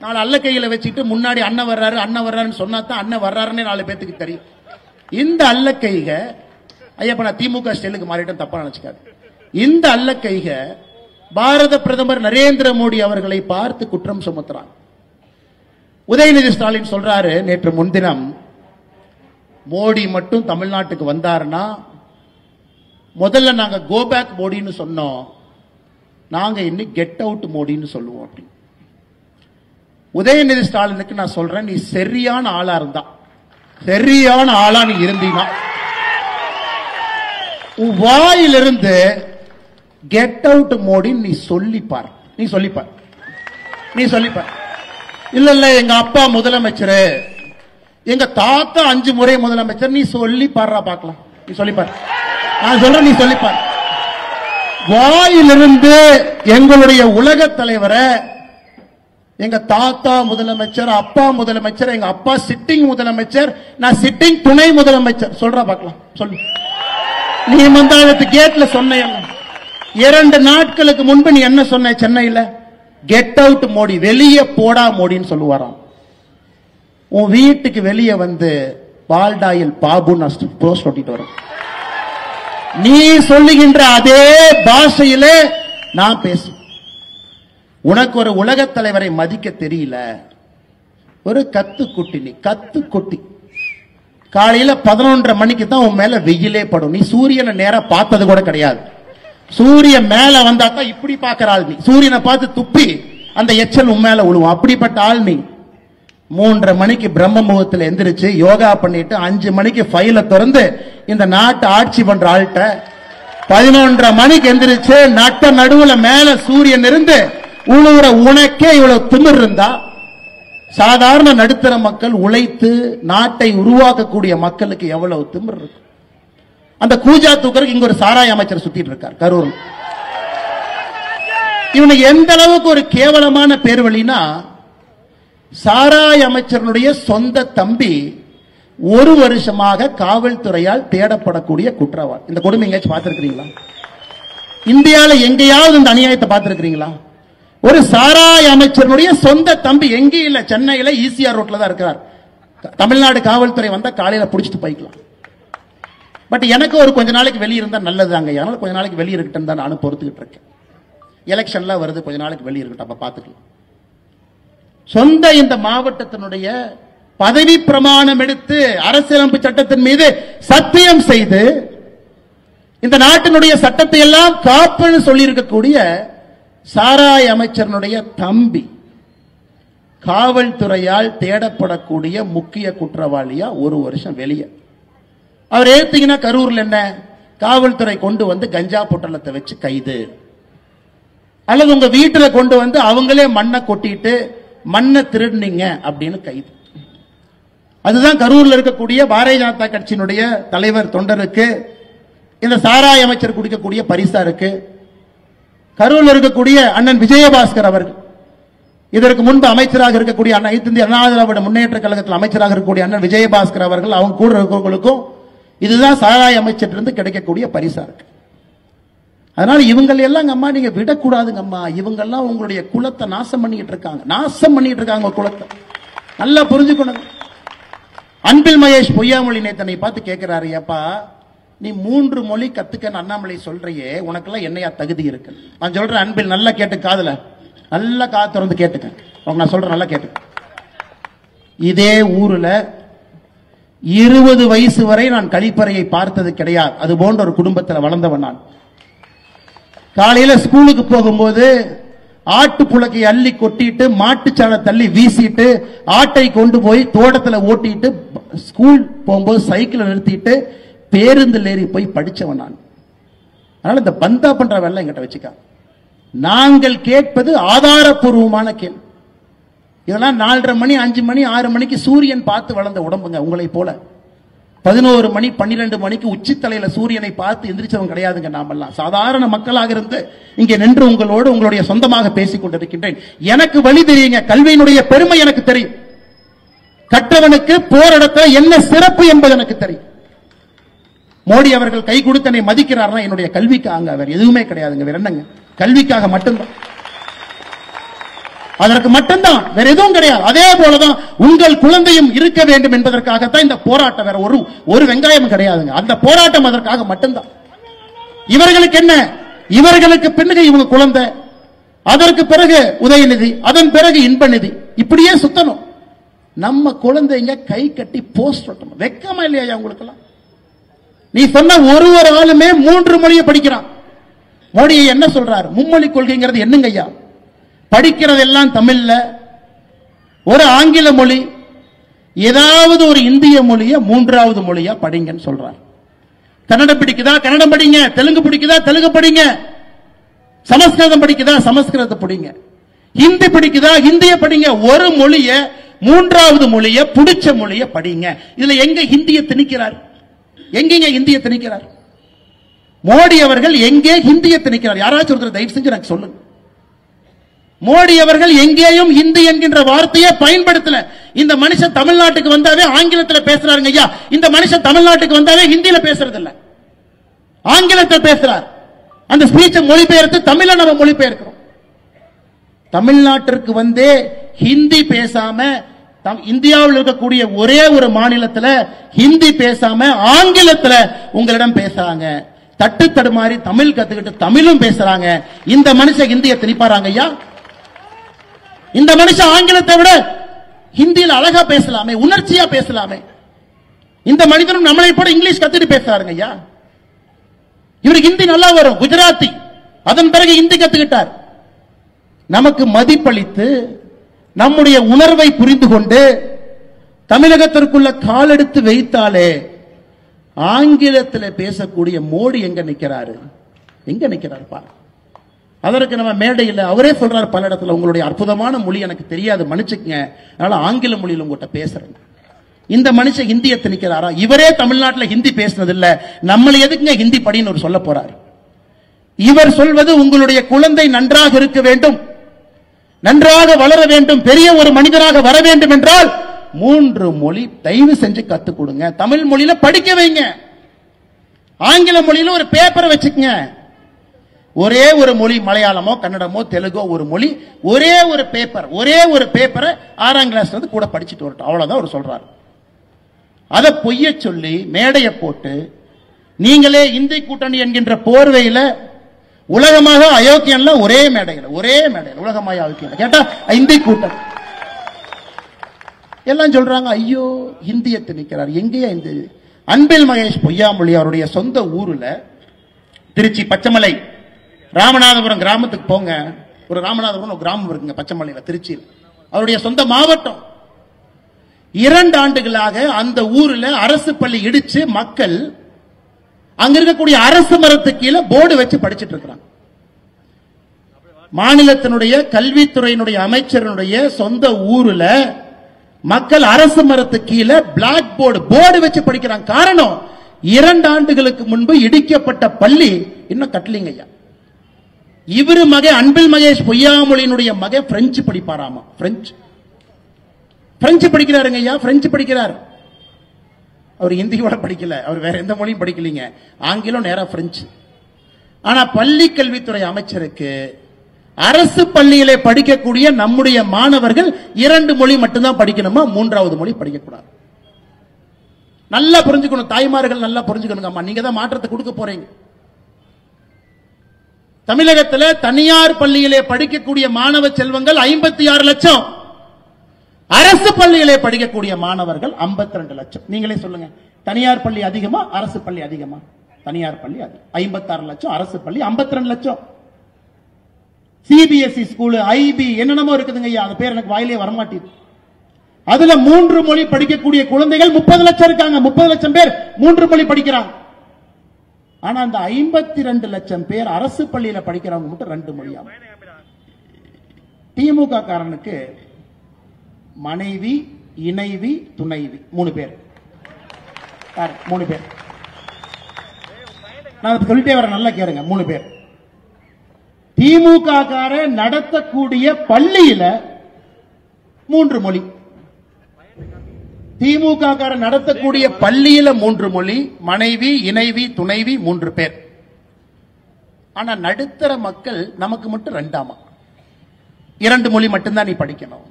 நாலு அல்ல கையில வச்சுட்டு முன்னாடி அண்ணன் வர்றாருன்னு சொன்னா தான் அண்ணன் வர்றாருன்னே 4 பேத்துக்கு தெரியும். இந்த அல்லக்கைக ஐயப்ப நான் திமுக ஸ்டைலுக்கு மாறிட்டேன், தப்பா நினைச்சுக்காது. இந்த அல்லக்கைக பாரத பிரதமர் நரேந்திர மோடி அவர்களை பார்த்து குற்றம் சுமத்துறாங்க. உதயநிதி ஸ்டாலின் சொல்றாரு நேற்று முன்தினம், மோடி மட்டும் தமிழ்நாட்டுக்கு வந்தாருன்னா முதல்ல நாங்க கோ பேக் மோடின்னு சொன்னோம், நாங்க இன்னைக்கு கெட் அவுட் மோடின்னு சொல்லுவோம். அப்படி உதயநிதி ஸ்டாலினுக்கு நான் சொல்றேன், நீ சரியான ஆளா இருந்தா, சரியான ஆளா நீ இருந்தீனா, உன் வாயிலிருந்து கெட் அவுட் மோடின்னு நீ சொல்லிப்பார். நீ சொல்லிப்பார், நீ சொல்லிப்பார். இல்ல இல்ல எங்க அப்பா முதலமைச்சர், எங்க தாத்தா 5 முறை முதலமைச்சர், நீ சொல்லி பாடுறா பார்க்கலாம். நீ சொல்லிப்பார், நான் சொல்றேன், நீ சொல்லிப்பார். வாயிலிருந்து எங்களுடைய உலக தலைவரை எங்க தாத்தா முதலமைச்சர், அப்பா முதலமைச்சர், எங்க அப்பா சிட்டிங் முதலமைச்சர், நான் சிட்டிங் துணை முதலமைச்சர் சொல்றா பார்க்கலாம். சொல்லு. நீ மந்தாளத்து கேட்ல சொன்ன 2 நாட்களுக்கு முன்பு நீ என்ன சொன்ன? சென்னையில கெட் அவுட் மோடி, வெளியே போடா மோடின்னு சொல்லுவாராம். உன் வீட்டுக்கு வெளியே வந்து பால்டாயில் பாபு போஸ்ட் ஒட்டிட்டு வரும். நீ சொல்லுகின்ற அதே பாஷையிலே நான் பேசு. உனக்கு ஒரு உலக தலைவரை மதிக்க தெரியல, ஒரு கத்துக்குட்டி. நீ கத்துக்குட்டி. காலையில 11:30 மணிக்கு தான் உன் மேல வெயிலே படும். நீ சூரியனை நேரா பார்த்தது கூட கிடையாது. சூரியன் மேல வந்தா தான் இப்படி பார்க்கிற ஆள் நீ. சூரியனை பார்த்து துப்பி அந்த எச்சல் உன் மேல விழுவும். அப்படிப்பட்ட ஆள் நீ. 3:30 மணிக்கு பிரம்ம முகத்தில் எந்திரிச்சு யோகா பண்ணிட்டு 5 மணிக்கு ஃபைல திறந்து இந்த நாட்டை ஆட்சி பண்ற ஆள்கிட்ட 11:30 மணிக்கு எந்திரிச்சு நட்ட நடுவுல மேல சூரியன் இருந்து உழுவுற உனக்கே இவ்வளவு திமிர் இருந்தா, சாதாரண நடுத்தர மக்கள் உழைத்து நாட்டை உருவாக்கக்கூடிய மக்களுக்கு எவ்வளவு திமிர் இருக்கு? அந்த கூஜா தூக்கருக்கு இங்க ஒரு சாராய அமைச்சர் சுத்திட்டு இருக்கார் கரூர். இவனுக்கு எந்த அளவுக்கு ஒரு கேவலமான பேர் வழினா, சாராய அமைச்சருடைய சொந்த தம்பி 1 வருஷமாக காவல்துறையால் தேடப்படக்கூடிய குற்றவாளி. இந்த கொடுமை எங்கேயாச்சும் பார்த்திருக்கிறீங்களா? இந்தியாவில் எங்கேயாவது இந்த அநியாயத்தை பார்த்திருக்கிறீங்களா? ஒரு சாராய அமைச்சருடைய சொந்த தம்பி எங்கே இல்ல, சென்னையில ஈசிஆர் ரோட்ல தான் இருக்கிறார். தமிழ்நாடு காவல்துறை வந்தா காலையில புடிச்சிட்டு போய்க்கலாம். பட் எனக்கு ஒரு கொஞ்ச நாளைக்கு வெளியே இருந்தா நல்லதுதாங்க. அதனால கொஞ்ச நாளைக்கு வெளியே இருக்கட்டும் தான் நானும் பொறுத்துக்கிட்டு இருக்கேன். எலெக்ஷன்லாம் வருது, கொஞ்ச நாளைக்கு வெளியே இருக்கட்டும், அப்ப பாத்துக்கலாம். சொந்த இந்த மாவட்டத்தினுடைய பதவி பிரமாணம் எடுத்து அரசியலமைப்பு சட்டத்தின் மீது சத்தியம் செய்து இந்த நாட்டினுடைய சட்டத்தை எல்லாம் காப்புன்னு சொல்லி இருக்கக்கூடிய சாராய அமைச்சருடைய தம்பி காவல்துறையால் தேடப்படக்கூடிய முக்கிய குற்றவாளியா 1 வருஷம் வெளியே. அவர் ஏத்தீங்கன்னா கரூர்ல என்ன, காவல்துறை கொண்டு வந்து கஞ்சா பொட்டலத்தை வச்சு கைது, அல்லது உங்க வீட்டுல கொண்டு வந்து அவங்களே மண்ணை கொட்டிட்டு மண்ணை திருடுனீங்க அப்படின்னு கைது. அதுதான் கரூர்ல இருக்கக்கூடிய பாரதிய ஜனதா கட்சியினுடைய தலைவர் தொண்டருக்கு இந்த சாராய அமைச்சர் குடிக்கக்கூடிய பரிசா இருக்கு. கரூர்ல இருக்கக்கூடிய அண்ணன் விஜயபாஸ்கர் அவர்கள், இதற்கு முன்பு அமைச்சராக இருக்கக்கூடிய இந்திய அண்ணா திராவிட முன்னேற்ற கழகத்தில் அமைச்சராக இருக்கக்கூடிய அண்ணன் விஜயபாஸ்கர் அவர்கள், அவங்க கூட இருக்கிறவங்களுக்கும் இதுதான் சாராய அமைச்சர் கிடைக்கக்கூடிய பரிசா இருக்கு. அதனால இவங்க எல்லாம் அம்மா நீங்க விடக்கூடாதுங்க அம்மா. இவங்க எல்லாம் உங்களுடைய குலத்தை நாசம் பண்ணிட்டு இருக்காங்க, நாசம் பண்ணிட்டு இருக்காங்க குலத்தை. நல்லா புரிஞ்சுக்கணும். அன்பில் மகேஷ் பொய்யாமொழி நேத்தனை பார்த்து கேட்கிறாரு, ஏப்பா நீ 3 மொழி கத்துக்கன்னு அண்ணாமலை சொல்றியே, உனக்கெல்லாம் என்னையா தகுதி இருக்கு? நான் சொல்றேன் அன்பில், நல்லா கேட்டு காதுல நல்லா காது திறந்து கேட்டுக்க. நான் சொல்றேன் நல்லா கேட்டுக்க. இதே ஊர்ல 20 வயசு வரை நான் கழிப்பறையை பார்த்தது கிடையாது. அது போன்ற ஒரு குடும்பத்தில் வளர்ந்தவன் நான். காலையில ஸ்கூலுக்கு போகும்போது ஆட்டு புலக்கை அள்ளி கொட்டிட்டு மாட்டுச்சாலை தள்ளி வீசிட்டு ஆட்டை கொண்டு போய் தோட்டத்தில் ஓட்டிட்டு ஸ்கூல் போகும்போது சைக்கிளை நிறுத்திட்டு பேருந்தில் ஏறி போய் படிச்சவன் நான். அதனால இந்த பந்தா பண்ற வேலை என்கிட்ட வச்சுக்க. நாங்கள் கேட்பது ஆதாரப்பூர்வமான கேள்வி. இதெல்லாம் 4:30 மணி 5 மணி 6 மணிக்கு சூரியன் பார்த்து வளர்ந்த உடம்புங்க. உங்களை போல 11 மணி 12 மணிக்கு உச்சித்தலையில சூரியனை பார்த்து எந்திரிச்சவங்க கிடையாதுங்க. நாமெல்லாம் சாதாரண மக்களாக இருந்து இங்கே நின்று உங்களோடு உங்களுடைய சொந்தமாக பேசிக் கொண்டிருக்கின்றேன். எனக்கு வழி தெரியுங்க. கல்வியினுடைய பெருமை எனக்கு தெரியும். கற்றவனுக்கு போராடத்துல என்ன சிறப்பு என்பது எனக்கு தெரியும். மோடி அவர்கள் கை கொடுத்தனை மதிக்கிறார்னா என்னுடைய கல்விக்காக, வேற எதுவுமே கிடையாதுங்க. வேற என்னங்க, கல்விக்காக மட்டும்தான், அதற்கு மட்டும்தான், வேற எதுவும் கிடையாது. அதே போலதான் உங்கள் குழந்தையும் இருக்க வேண்டும் என்பதற்காகத்தான் இந்த போராட்டம். வேற ஒரு வெங்காயம் கிடையாதுங்க. அந்த போராட்டம் அதற்காக மட்டும்தான். இவர்களுக்கு என்ன, இவர்களுக்கு பின்னணி இவங்க குழந்தை, அதற்கு பிறகு உதயநிதி, அதன் பிறகு இன்ப நிதி, இப்படியே சுத்தணும். நம்ம குழந்தைங்க கை கட்டி போஸ்ட் ஒட்டணும். வெக்கமா இல்லையா உங்களுக்கு எல்லாம்? நீ சொன்ன ஒரு ஆளுமே 3 மொழியை படிக்கிறான். மோடி என்ன சொல்றார்? மும்மொழி கொள்கைங்கிறது என்னங்க ஐயா? படிக்கிறதெல்லாம் தமிழ்ல, ஒரு ஆங்கில மொழி, ஏதாவது ஒரு இந்திய மொழிய மூன்றாவது மொழியா படிங்கன்னு சொல்றார். கன்னடம் பிடிக்குதா கன்னடம் படிங்க, தெலுங்கு பிடிக்குதா தெலுங்கு படிங்க, சமஸ்கிருதம் பிடிக்குதா சமஸ்கிருதத்தை படிங்க, ஹிந்தி பிடிக்குதா ஹிந்திய படிங்க. ஒரு மொழிய மூன்றாவது மொழிய பிடிச்ச மொழிய படிங்க. இதுல எங்க ஹிந்திய திணிக்கிறார்? எங்கங்க ஹிந்திய திணிக்கிறார்? மோடி அவர்கள் எங்கே ஹிந்திய திணிக்கிறார்? யாராச்சும் ஒருத்தர் தயவு செஞ்சு எனக்கு சொல்லுங்க. மோடி அவர்கள் எங்கேயும் ஹிந்தி என்கின்ற வார்த்தையை பயன்படுத்தல. இந்த மனுஷன் தமிழ்நாட்டுக்கு வந்தாவே ஆங்கிலத்தில் பேசுறாருங்க ஐயா. இந்த மனுஷன் தமிழ்நாட்டுக்கு வந்தாவே ஹிந்தியில பேசுறது இல்ல, ஆங்கிலத்தில் பேசுறார். அந்த ஸ்பீச்சை மொழிபெயர்த்து தமிழ நம்ம மொழிபெயர்க்கிறோம். தமிழ்நாட்டிற்கு வந்தே ஹிந்தி பேசாம, இந்தியாவில் இருக்கக்கூடிய ஒரே ஒரு மாநிலத்தில் ஹிந்தி பேசாம ஆங்கிலத்தில் உங்களிடம் பேசுறாங்க. தட்டு தடுமாறி தமிழ் கத்துக்கிட்டு தமிழும் பேசுறாங்க. இந்த மனுஷன் ஹிந்தியை திணிப்பாராங்க ஐயா? இந்த மனுஷன் ஆங்கிலத்தை விட ஹிந்தியில் அழகா பேசலாமே, உணர்ச்சியா பேசலாமே. இந்த மனிதனும் நம்மளை போல இங்கிலீஷ் கத்துட்டு பேசுறாருங்க ஐயா. இவருக்கு ஹிந்தி நல்லா வரும், குஜராத்தி, அதன் பிறகு ஹிந்தி கத்துக்கிட்டார். நமக்கு மதிப்பளித்து நம்முடைய உணர்வை புரிந்து கொண்டு தமிழகத்திற்குள்ள காலெடுத்து வைத்தாலே ஆங்கிலத்தில் பேசக்கூடிய மோடி எங்க நிக்கிறாரு? எங்க நிக்கிறாரு பாரு. அதற்கு நம்ம மேடையில் அவரே சொல்றாரு பல இடத்துல, உங்களுடைய அற்புதமான மொழி எனக்கு தெரியாது, மன்னிச்சுக்கங்க, அதனால ஆங்கில மொழியில் உங்கள்கிட்ட பேசுறேன். இந்த மனுஷன் ஹிந்தியை திணிக்கிறாரா? இவரே தமிழ்நாட்டில் ஹிந்தி பேசினது இல்ல, நம்மள எதுக்குங்க ஹிந்தி படின்னு ஒரு சொல்ல போறாரு? இவர் சொல்வது உங்களுடைய குழந்தை நன்றாக இருக்க வேண்டும், நன்றாக வளர வேண்டும், பெரிய ஒரு மனிதராக வர வேண்டும் என்றால் 3 மொழி தயவு செஞ்சு கத்துக் கொடுங்க. தமிழ் மொழியில படிக்க வைங்க, ஆங்கில மொழியில ஒரு பேப்பரை வச்சுக்கங்க. ஒரே ஒரு மொழி, மலையாளமோ கன்னடமோ தெலுங்கோ ஒரு மொழி, ஒரே ஒரு பேப்பர், ஒரே ஒரு பேப்பரை 6ஆம் கிளாஸ்ல இருந்து கூட படிச்சுட்டு வரட்டும், அவ்வளவுதான் அவர் சொல்றாரு. அதை பொய்ய சொல்லி மேடைய போட்டு நீங்களே இந்தி கூட்டணி என்கின்ற போர்வையில உலகமாக அயோக்கியன்ல ஒரே மேடையில் உலகமாக அயோக்கியன் கேட்டா இந்தி கூட்டணி எல்லாம் சொல்றாங்க. ஐயோ ஹிந்தியை திணிக்கிறார். எங்கேயா இந்த அன்பில் மகேஷ் பொய்யாமொழி அவருடைய சொந்த ஊர்ல திருச்சி பச்சைமலை ராமநாதபுரம் கிராமத்துக்கு போங்க. ஒரு ராமநாதபுரம் ஒரு கிராமம் இருக்குங்க பச்சைமலையில, திருச்சியில் அவருடைய சொந்த மாவட்டம். 2 ஆண்டுகளாக அந்த ஊர்ல அரசு பள்ளி இடிச்சு மக்கள் அங்க இருக்கக்கூடிய அரசு மரத்துக்கு கீழே போர்டு வச்சு படிச்சுட்டு இருக்கிறாங்க. மாநிலத்தினுடைய கல்வித்துறையினுடைய அமைச்சருடைய சொந்த ஊர்ல மக்கள் அரசு மரத்துக்கு கீழே பிளாக் போர்டு வச்சு படிக்கிறாங்க. காரணம், 2 ஆண்டுகளுக்கு முன்பு இடிக்கப்பட்ட பள்ளி இன்னும் கட்டலிங்க ஐயா. இவரு மகே அன்பில் மகேஷ் பொய்யாமொழியினுடைய மகே பிரெஞ்சு படிப்பாராமா. பிரெஞ்சு படிக்கிறாருங்க ஐயா, பிரெஞ்சு படிக்கிறார். அவர் ஹிந்தியோட படிக்கல, அவர் வேற எந்த மொழியும் படிக்கலீங்க, ஆங்கிலம் நேரா பிரெஞ்சு. ஆனா பள்ளி கல்வித்துறை அமைச்சருக்கு அரசு பள்ளியிலே படிக்கக்கூடிய நம்முடைய மாணவர்கள் 2 மொழி மட்டும்தான் படிக்கணுமா, 3வது மொழி படிக்கக்கூடாது. நல்லா புரிஞ்சுக்கணும், தாய்மார்கள் நல்லா புரிஞ்சுக்கணுங்க. அம்மா நீங்க தான் மாற்றத்தை கொடுக்க போறீங்க. தமிழகத்தில் தனியார் பள்ளியிலே படிக்கக்கூடிய மாணவ செல்வங்கள் 56 லட்சம், அரசு பள்ளியிலே படிக்கக்கூடிய மாணவர்கள் 52 லட்சம். நீங்களே சொல்லுங்க, தனியார் பள்ளி அதிகமா அரசு பள்ளி அதிகமா? தனியார் பள்ளி 56 லட்சம், அரசு பள்ளி 52 லட்சம். சிபிஎஸ்இ ஸ்கூல், ஐபி என்னென்னமோ இருக்குதுங்க ஐயா, அந்த பேர் எனக்கு வாயிலே வரமாட்டேது. அதுல 3 மொழி படிக்கக்கூடிய குழந்தைகள் 30 லட்சம் இருக்காங்க. 30 லட்சம் பேர் 3 மொழி படிக்கிறாங்க. ஆனா அந்த 52 லட்சம் பேர் அரசு பள்ளியில படிக்கிறவங்க மட்டும் 2 மொழியா. திமுக காரனுக்கு மனைவி, இணைவி, துணைவி 3 பேர். 3 பேர் நான் சொல்லிட்டே வர, நல்லா கேளுங்க. 3 பேர். திமுக கார நடத்தக்கூடிய பள்ளியில 3 மொழி. திமுக கார நடத்தக்கூடிய பள்ளியில 3 மொழி, மனைவி, இணைவி, துணைவி 3 பேர். ஆனா நடுத்தர மக்கள் நமக்கு மட்டும் 2ஆமா. 2 மொழி மட்டும்தான் நீ படிக்கணும்.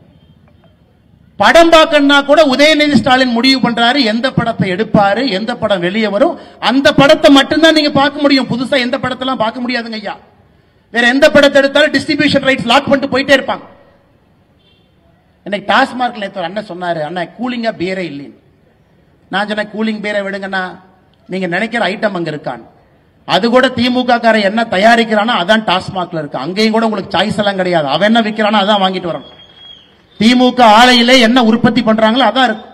படம் பார்க்கணும்னா கூட உதயநிதி ஸ்டாலின் முடிவு பண்றாரு எந்த படத்தை எடுப்பாரு, எந்த படம் வெளியே வரும், அந்த படத்தை மட்டும்தான் நீங்க பார்க்க முடியும். புதுசா எந்த படத்தெல்லாம் பார்க்க முடியாதுங்க ஐயா. வேற எந்த படத்தை எடுத்தாலும் டிஸ்ட்ரிபியூஷன் ரைட்ஸ் லாக் பண்ணிட்டு போயிட்டே இருப்பாங்க. இன்னைக்கு டாஸ்மார்க்ல ஒரு அண்ணன் சொன்னாரு, அண்ணா கூலிங்கா பீரே இல்லைன்னு. நான் சொன்ன கூலிங் பீரை விடுங்கண்ணா, நீங்க நினைக்கிற ஐட்டம் அங்க இருக்கான். அது கூட திமுக காரன் என்ன தயாரிக்கிறானோ அதான் டாஸ்மாக்ல இருக்கு. அங்கேயும் கூட உங்களுக்கு சாய்ஸ் எல்லாம் கிடையாது. அவன் என்ன விற்கிறானோ அதான் வாங்கிட்டு வரணும். திமுக ஆலையிலே என்ன உற்பத்தி பண்றாங்களோ அதான் இருக்கு.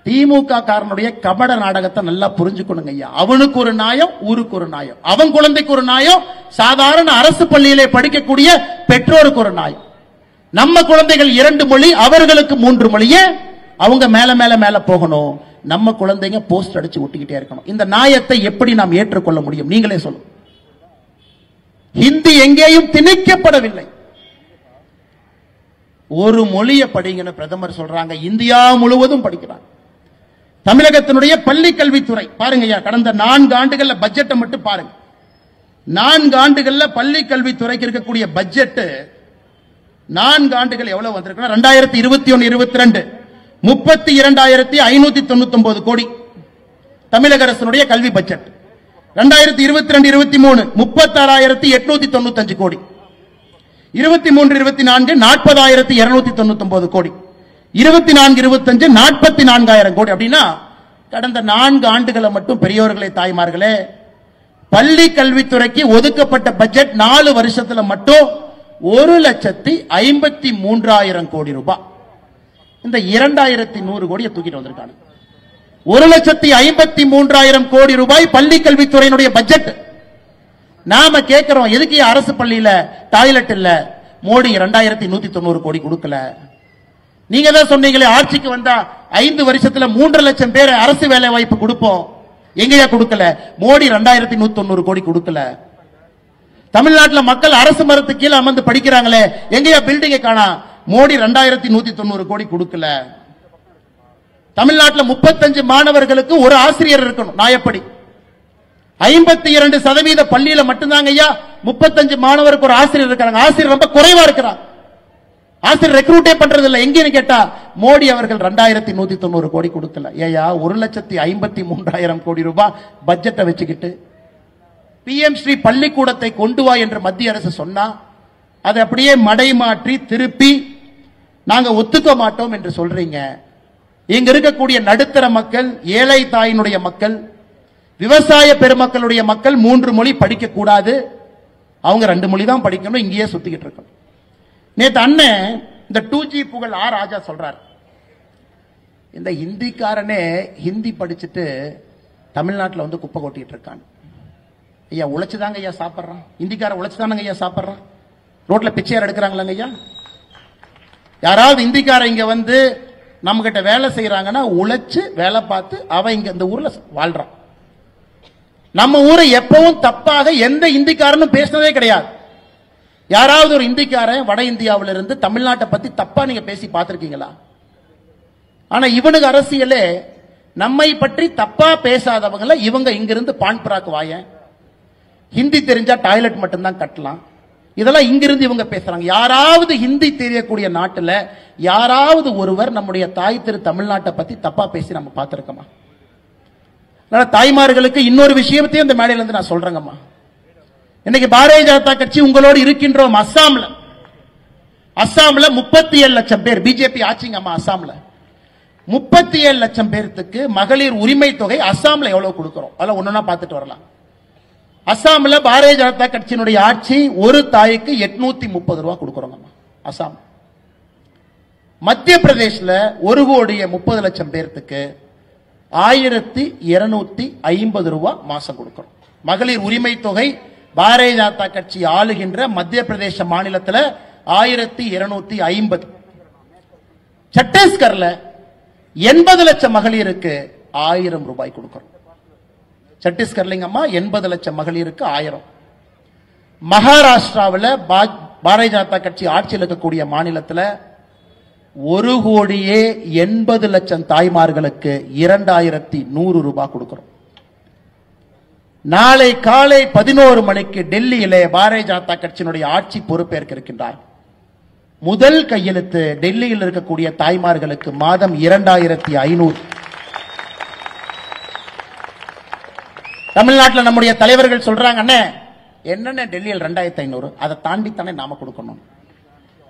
திமுக காரனுடைய கபட நாடகத்தை நல்லா புரிஞ்சுக்கணுங்க ஐயா. அவனுக்கு ஒரு நியாயம், ஊருக்கு ஒரு நியாயம், அவன் குழந்தைக்கு ஒரு நியாயம், சாதாரண அரசு பள்ளியிலே படிக்கக்கூடிய பெற்றோருக்கு ஒரு நியாயம். நம்ம குழந்தைகள் 2 மொழி, அவர்களுக்கு 3 மொழியே, அவங்க மேல மேல மேல போகணும். நம்ம குழந்தைங்க போஸ்ட் அடிச்சு ஒட்டிக்கிட்டே இருக்கணும். இந்த நியாயத்தை எப்படி நாம் ஏற்றுக்கொள்ள முடியும்? நீங்களே சொல்லுங்க. ஹிந்தி எங்கேயும் திணிக்கப்படவில்லை. ஒரு மொழியை படிங்கன்னு பிரதமர் சொல்றாங்க. இந்தியா முழுவதும் படிக்கிறாங்க. தமிழகத்தினுடைய பள்ளி கல்வித்துறை பாருங்க ஐயா, கடந்த 4 ஆண்டுகள்ல பட்ஜெட்டை மட்டும் பாருங்க. 4 ஆண்டுகள்ல பள்ளி கல்வித்துறைக்கு இருக்கக்கூடிய பட்ஜெட் 4 ஆண்டுகள் எவ்வளவு வந்திருக்குன்னா 2021-22 32,599 கோடி தமிழக அரசினுடைய கல்வி பட்ஜெட். 2022-23 36,895 கோடி, 23-24 40,299 கோடி, 24-25 44,000 கோடி. அப்படின்னா கடந்த 4 ஆண்டுகளை மட்டும் பெரியோர்களே தாய்மார்களே பள்ளி கல்வித்துறைக்கு ஒதுக்கப்பட்ட பட்ஜெட் 4 வருஷத்துல மட்டும் 1,53,000 கோடி ரூபாய். இந்த 2,100 கோடியை தூக்கிட்டு வந்திருக்காங்க. 1,53,000 கோடி ரூபாய் பள்ளி கல்வித்துறையினுடைய பட்ஜெட். நாம கேட்கிறோம், எதுக்கு அரசு பள்ளியில டாய்லெட் இல்ல? மோடி 2,190 கோடி கொடுக்கல. நீங்க தான் சொன்னீங்களே ஆட்சிக்கு வந்தா 5 வருஷத்துல 3 லட்சம் பேர் அரசு வேலை வாய்ப்பு கொடுப்போம். எங்கயா கொடுக்கல? மோடி 2,190 கோடி கொடுக்கல. தமிழ்நாட்டில் மக்கள் அரசு மரத்துக்கு கீழே அமர்ந்து படிக்கிறாங்களே, எங்கயா பில்டிங்கை காணா? மோடி 2,190 கோடி கொடுக்கல. தமிழ்நாட்டில் 35 மாணவர்களுக்கு ஒரு ஆசிரியர் இருக்கணும் நாயப்படி. 52% பள்ளியில மட்டும்தாங்க ஐயா 35 மாணவருக்கு ஒரு ஆசிரியர் இருக்காங்க. ஆசிரியர் ரொம்ப குறைவா இருக்கிறாங்க. ஆசிரியர் ரெக்ரூட்டே பண்றது இல்ல. எங்கன்னு கேட்டா மோடி அவர்கள் 2,190 கோடி கொடுக்கல. ஏயா 1,53,000 கோடி ரூபாய் பட்ஜெட்டை வச்சுக்கிட்டு PM ஸ்ரீ பள்ளிக்கூடத்தை கொண்டு வா என்று மத்திய அரசு சொன்னா அதை அப்படியே மடைமாற்றி திருப்பி நாங்க ஒத்துக்க மாட்டோம் என்று சொல்றீங்க. இங்க இருக்கக்கூடிய நடுத்தர மக்கள், ஏழை தாயினுடைய மக்கள், விவசாய பெருமக்களுடைய மக்கள் 3 மொழி படிக்க கூடாது, அவங்க 2 மொழி தான் படிக்கணும், இங்கேயே சுத்திக்கிட்டு இருக்கணும். நேத்து அண்ணன் இந்த 2G புகழ் ஆ ராஜா சொல்றார், இந்த ஹிந்திக்காரனே ஹிந்தி படிச்சுட்டு தமிழ்நாட்டில் வந்து குப்பை கொட்டிட்டு இருக்கான். ஐயா உழைச்சுதாங்க ஐயா சாப்பிட்றான். ஹிந்திக்கார உழைச்சுதானங்க ஐயா சாப்பிட்றான். ரோட்ல பிச்சையார் எடுக்கிறாங்களாங்க ஐயா. யாராவது இந்திக்கார இங்க வந்து நம்ம கிட்ட வேலை செய்யறாங்கன்னா உழைச்சு வேலை பார்த்து அவன் இங்க இந்த ஊர்ல வாழ்றான். நம்ம ஊரை எப்பவும் தப்பாக எந்த இந்திக்காரனும் பேசினதே கிடையாது. யாராவது ஒரு இந்திக்காரன் வட இந்தியாவில இருந்து தமிழ்நாட்டை பத்தி தப்பா நீங்க பேசி பார்த்திருக்கீங்களா? ஆனா இவனுக்கு அரசியலே நம்மை பற்றி தப்பா பேசாதவங்கள இவங்க இங்கிருந்து பான்பராக்கு வாயன், ஹிந்தி தெரிஞ்சா டாய்லெட் மட்டும்தான் கட்டலாம், இதெல்லாம் இங்கிருந்து இவங்க பேசுறாங்க. யாராவது ஹிந்தி தெரியக்கூடிய நாட்டுல யாராவது ஒருவர் நம்முடைய தாய் திரு தமிழ்நாட்டை பத்தி தப்பா பேசி நம்ம பார்த்திருக்கோமா? தாய்மார்களுக்கு இன்னொரு விஷயத்தையும் இந்த மேடையில இருந்து நான் சொல்றேங்கம்மா. இன்னைக்கு பாரதிய ஜனதா கட்சி உங்களோடு இருக்கின்றோம். அஸ்ஸாம்ல 37 லட்சம் பேர் பிஜேபி ஆட்சிங்கம்மா. அஸ்ஸாம்ல 37 லட்சம் பேருக்கு மகளிர் உரிமை தொகை அஸ்ஸாம்ல எவ்வளவு கொடுக்கிறோம் அதெல்லாம் ஒன்னொன்னா பார்த்துட்டு வரலாம். அஸ்ஸாம்ல பாரதிய ஜனதா கட்சியினுடைய ஆட்சி ஒரு தாய்க்கு 830 ரூபாய் கொடுக்கிறோங்கம்மா அஸ்ஸாம். மத்திய பிரதேஷ்ல 1,30 லட்சம் பேருக்கு 1,250 ரூபாய் மாசம் கொடுக்கிறோம். மகளிர் உரிமை தொகை பாரதிய ஜனதா கட்சி ஆளுகின்ற மத்திய பிரதேச மாநிலத்தில் 1,250. சத்தீஸ்கர்ல 80 லட்சம் மகளிருக்கு 1000 ரூபாய் கொடுக்கிறோம். சத்தீஸ்கர்லங்கம்மா 80 லட்சம் மகளிருக்கு 1000. மகாராஷ்டிராவில் பாரதிய ஜனதா கட்சி ஆட்சியில் இருக்கக்கூடிய மாநிலத்தில் 1,80 லட்சம் தாய்மார்களுக்கு 2,100 ரூபாய் கொடுக்கிறோம். நாளை காலை 11 மணிக்கு டெல்லியிலே பாரதிய ஜனதா கட்சியினுடைய ஆட்சி பொறுப்பேற்க இருக்கின்றார். முதல் கையெழுத்து டெல்லியில் இருக்கக்கூடிய தாய்மார்களுக்கு மாதம் 2,500. தமிழ்நாட்டில் நம்முடைய தலைவர்கள் சொல்றாங்க, அண்ணே என்னென்ன டெல்லியில் 2,500 அதை தாண்டி தானே நாம கொடுக்கணும்.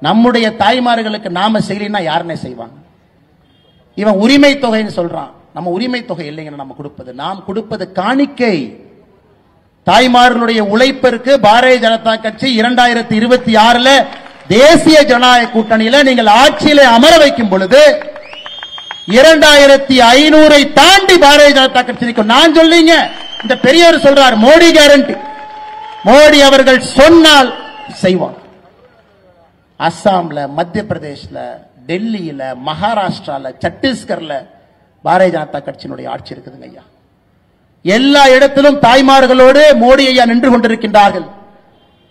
நம்முடைய தாய்மார்களுக்கு நாம செய்யலைன்னா யாருன்னே செய்வாங்க. இவன் உரிமை தொகைன்னு சொல்றான். நம்ம உரிமை தொகை இல்லைங்க, நம்ம கொடுப்பது நாம் கொடுப்பது காணிக்கை. தாய்மார்களுடைய உழைப்பிற்கு பாரதிய ஜனதா கட்சி 2026 தேசிய ஜனநாயக கூட்டணியில நீங்கள் ஆட்சியிலே அமர வைக்கும் பொழுது 2500 தாண்டி பாரதிய ஜனதா கட்சி நிற்கும். நான் சொல்லிங்க, இந்த பெரியவர் சொல்றார் மோடி கேரண்டி. மோடி அவர்கள் சொன்னால் செய்வார். அஸ்ஸாம்ல, மத்திய பிரதேஷ்ல, டெல்லியில, மகாராஷ்டிரால, சத்தீஸ்கர்ல பாரதிய ஜனதா கட்சியினுடைய ஆட்சி இருக்குதுங்க ஐயா. எல்லா இடத்திலும் தாய்மார்களோடு மோடி ஐயா நின்று கொண்டிருக்கின்றார்கள்.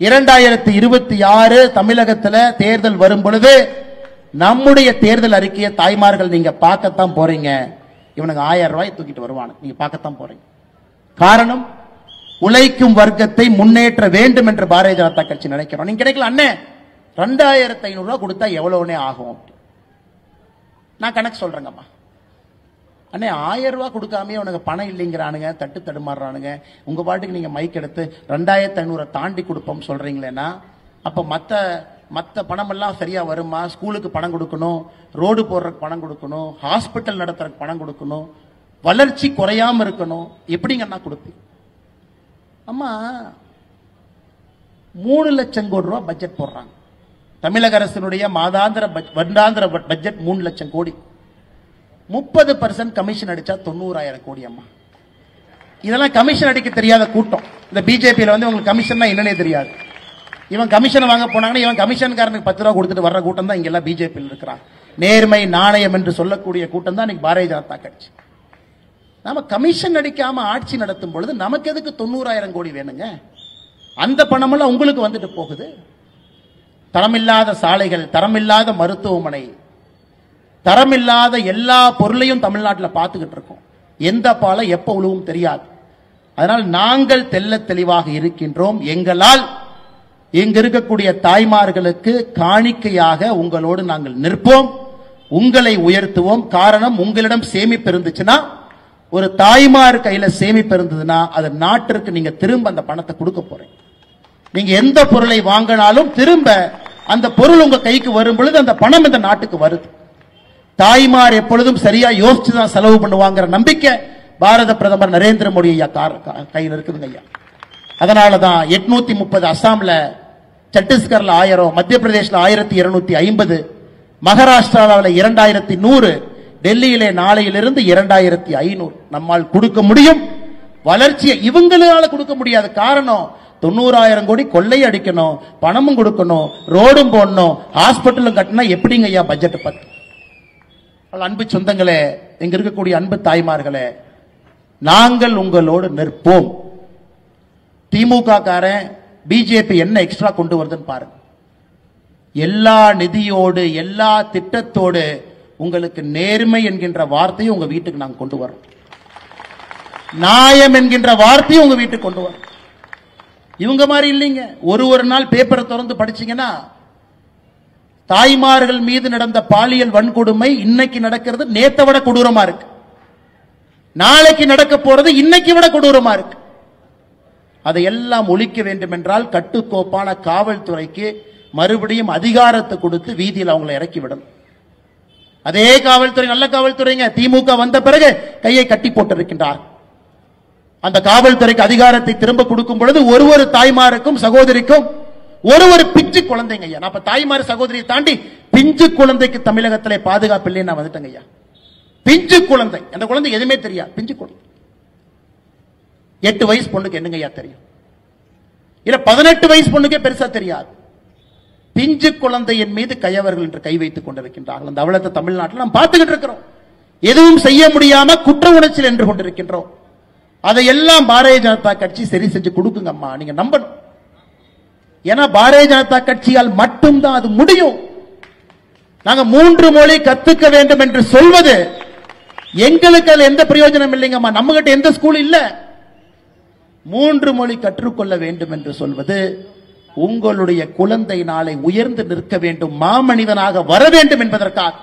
2026 தமிழகத்தில் தேர்தல் வரும் பொழுது நம்முடைய தேர்தல் அறிக்கையை தாய்மார்கள் நீங்க பார்க்கத்தான் போறீங்க. இவனுக்கு 1000 ரூபாய் தூக்கிட்டு வருவானு நீங்க பார்க்கத்தான் போறீங்க. காரணம், உழைக்கும் வர்க்கத்தை முன்னேற்ற வேண்டும் என்று பாரதிய ஜனதா கட்சி நினைக்கிறோம். நீங்க கிடைக்கல அண்ணே 2500 ரூபாய் கொடுத்தா எவ்வளவுனே ஆகும்? நான் கணக்கு சொல்றேங்கம்மா. அண்ணே 1000 ரூபாய் கொடுக்காமயே உனக்கு பணம் இல்லைங்கிறானுங்க, தட்டு தடுமாறுறானுங்க. உங்க பாட்டுக்கு நீங்க மைக் எடுத்து 2500 தாண்டி கொடுப்போம் சொல்றீங்களேன்னா, அப்ப மத்த பணம் எல்லாம் சரியா வருமா? ஸ்கூலுக்கு பணம் கொடுக்கணும், ரோடு போடுறதுக்கு பணம் கொடுக்கணும், ஹாஸ்பிட்டல் நடத்துறதுக்கு பணம் கொடுக்கணும், வளர்ச்சி குறையாம இருக்கணும். எப்படிங்கன்னா கொடுப்பீங்க? அம்மா 3 லட்சம் கோடி ரூபாய் பட்ஜெட் போடுறாங்க. தமிழக அரசினுடைய வருடாந்திர பட்ஜெட் 3 லட்சம் கோடி. 30% கமிஷன் அடிச்சா 90,000 கோடி. அம்மா, இதெல்லாம் கமிஷன் அடிக்க தெரியாத கூட்டம். இந்த பிஜேபியில உங்களுக்கு கமிஷன் என்னன்னே தெரியாது. இவன் கமிஷன் வாங்க போனாங்கன்னா இவன் கமிஷன்காரனுக்கு 10 ரூபா கொடுத்துட்டு வர்ற கூட்டம் தான் இங்க எல்லாம் பிஜேபியில் இருக்கிறான். நேர்மை நாணயம் என்று சொல்லக்கூடிய கூட்டம் தான் இன்னைக்கு பாரதிய ஜனதா கட்சி. நாம கமிஷன் அடிக்காம ஆட்சி நடத்தும் பொழுது நமக்கு எதுக்கு 90,000 கோடி வேணுங்க? அந்த பணமெல்லாம் உங்களுக்கு வந்துட்டு போகுது. தரமில்லாத சாலைகள், தரமில்லாத மருத்துவமனை, தரமில்லாத எல்லா பொருளையும் தமிழ்நாட்டில் பார்த்துக்கிட்டு இருக்கோம். எந்த பாலை எப்ப உழுவும் தெரியாது. அதனால் நாங்கள் தெல்ல தெளிவாக இருக்கின்றோம். எங்களால் இங்க இருக்கக்கூடிய தாய்மார்களுக்கு காணிக்கையாக உங்களோடு நாங்கள் நிற்போம், உங்களை உயர்த்துவோம். காரணம், உங்களிடம் சேமிப்பு இருந்துச்சுன்னா, ஒரு தாய்மார் கையில சேமிப்பு இருந்ததுன்னா அது நாட்டிற்கு நீங்க திரும்ப அந்த பணத்தை கொடுக்க போறீங்க. நீங்க எந்த பொருளை வாங்கினாலும் திரும்ப அந்த பொருள் உங்க கைக்கு வரும் பொழுது அந்த பணம் இந்த நாட்டுக்கு வருது. தாய்மார் எப்பொழுதும் சரியா யோசிச்சுதான் செலவு பண்ணுவாங்கிற நம்பிக்கை பாரத பிரதமர் நரேந்திர மோடி ஐயா கையில் இருக்குதுங்க ஐயா. அதனாலதான் 830 அஸ்ஸாம்ல, சத்தீஸ்கர்ல 1000, மத்திய பிரதேஷ்ல 1250, மகாராஷ்டிராவில் 2100, டெல்லியிலே நாளையிலிருந்து 2500 நம்மால் கொடுக்க முடியும். வளர்ச்சியை இவங்களால கொடுக்க முடியாது. காரணம், 90,000 கோடி கொள்ளை அடிக்கணும், பணமும் கொடுக்கணும், ரோடும் போடணும், ஹாஸ்பிட்டலும் கட்டினா எப்படிங்க ஐயா பட்ஜெட் பத்து? அன்பு சொந்தங்களே, இங்க இருக்கக்கூடிய அன்பு தாய்மார்களே, நாங்கள் உங்களோடு நிற்போம். திமுக காரன் பிஜேபி என்ன எக்ஸ்ட்ரா கொண்டு வருதுன்னு பாருங்க. எல்லா நிதியோடு, எல்லா திட்டத்தோடு உங்களுக்கு நேர்மை என்கின்ற வார்த்தையை உங்க வீட்டுக்கு நாங்கள் கொண்டு வரோம். நியாயம் என்கின்ற வார்த்தையை உங்க வீட்டுக்கு கொண்டு வரோம். இவங்க மாதிரி இல்லைங்க. ஒரு நாள் பேப்பரை திறந்து படிச்சீங்கன்னா, தாய்மார்கள் மீது நடந்த பாலியல் வன்கொடுமை இன்னைக்கு நடக்கிறது நேத்தை விட கொடூரமா இருக்கு, நாளைக்கு நடக்க போறது இன்னைக்கு விட கொடூரமா இருக்கு. அதையெல்லாம் ஒழிக்க வேண்டும் என்றால் கட்டுக்கோப்பான காவல்துறைக்கு மறுபடியும் அதிகாரத்தை கொடுத்து வீதியில் அவங்களை இறக்கி விடணும். அதே காவல்துறை நல்ல காவல்துறைங்க. திமுக வந்த பிறகு கையை கட்டி போட்டிருக்கின்றார். அந்த காவல்துறைக்கு அதிகாரத்தை திரும்ப கொடுக்கும் பொழுது ஒரு தாய்மாருக்கும் சகோதரிக்கும் ஒரு பிஞ்சு குழந்தைங்க ஐயா. நான் தாய்மார் சகோதரியை தாண்டி பிஞ்சு குழந்தைக்கு தமிழகத்திலே பாதுகாப்பு இல்லைன்னு நான் வந்துட்டேங்க ஐயா. பிஞ்சு குழந்தை, அந்த குழந்தை எதுவுமே தெரியாது. பிஞ்சு குழந்தை 8 வயசு பொண்ணுக்கு என்னங்க ஐயா தெரியும்? இல்ல 18 வயசு பொண்ணுக்கே பெருசா தெரியாது. பிஞ்சு குழந்தையின் மீது கையவர்கள் என்று கை வைத்துக் கொண்டிருக்கின்றார்கள். அந்த அவலத்தை தமிழ்நாட்டில் நாம் பார்த்துக்கிட்டு இருக்கிறோம். எதுவும் செய்ய முடியாம குற்ற உணர்ச்சியில் என்று கொண்டிருக்கின்றோம். அதையெல்லாம் பாரதிய ஜனதா கட்சி சரி செஞ்சு கொடுக்குங்க அம்மா, நீங்க நம்பணும். ஏன்னா பாரதிய ஜனதா கட்சியால் மட்டும்தான் அது முடியும். நாங்க 3 மொழி கத்துக்க வேண்டும் என்று சொல்வது எங்களுக்கு அதுல எந்த பிரயோஜனம் இல்லைங்கம்மா. நம்ம கிட்ட எந்த ஸ்கூல் இல்ல. 3 மொழி கற்றுக்கொள்ள வேண்டும் என்று சொல்வது உங்களுடைய குழந்தை நாளை உயர்ந்து நிற்க வேண்டும், மாமனிதனாக வர வேண்டும் என்பதற்காக,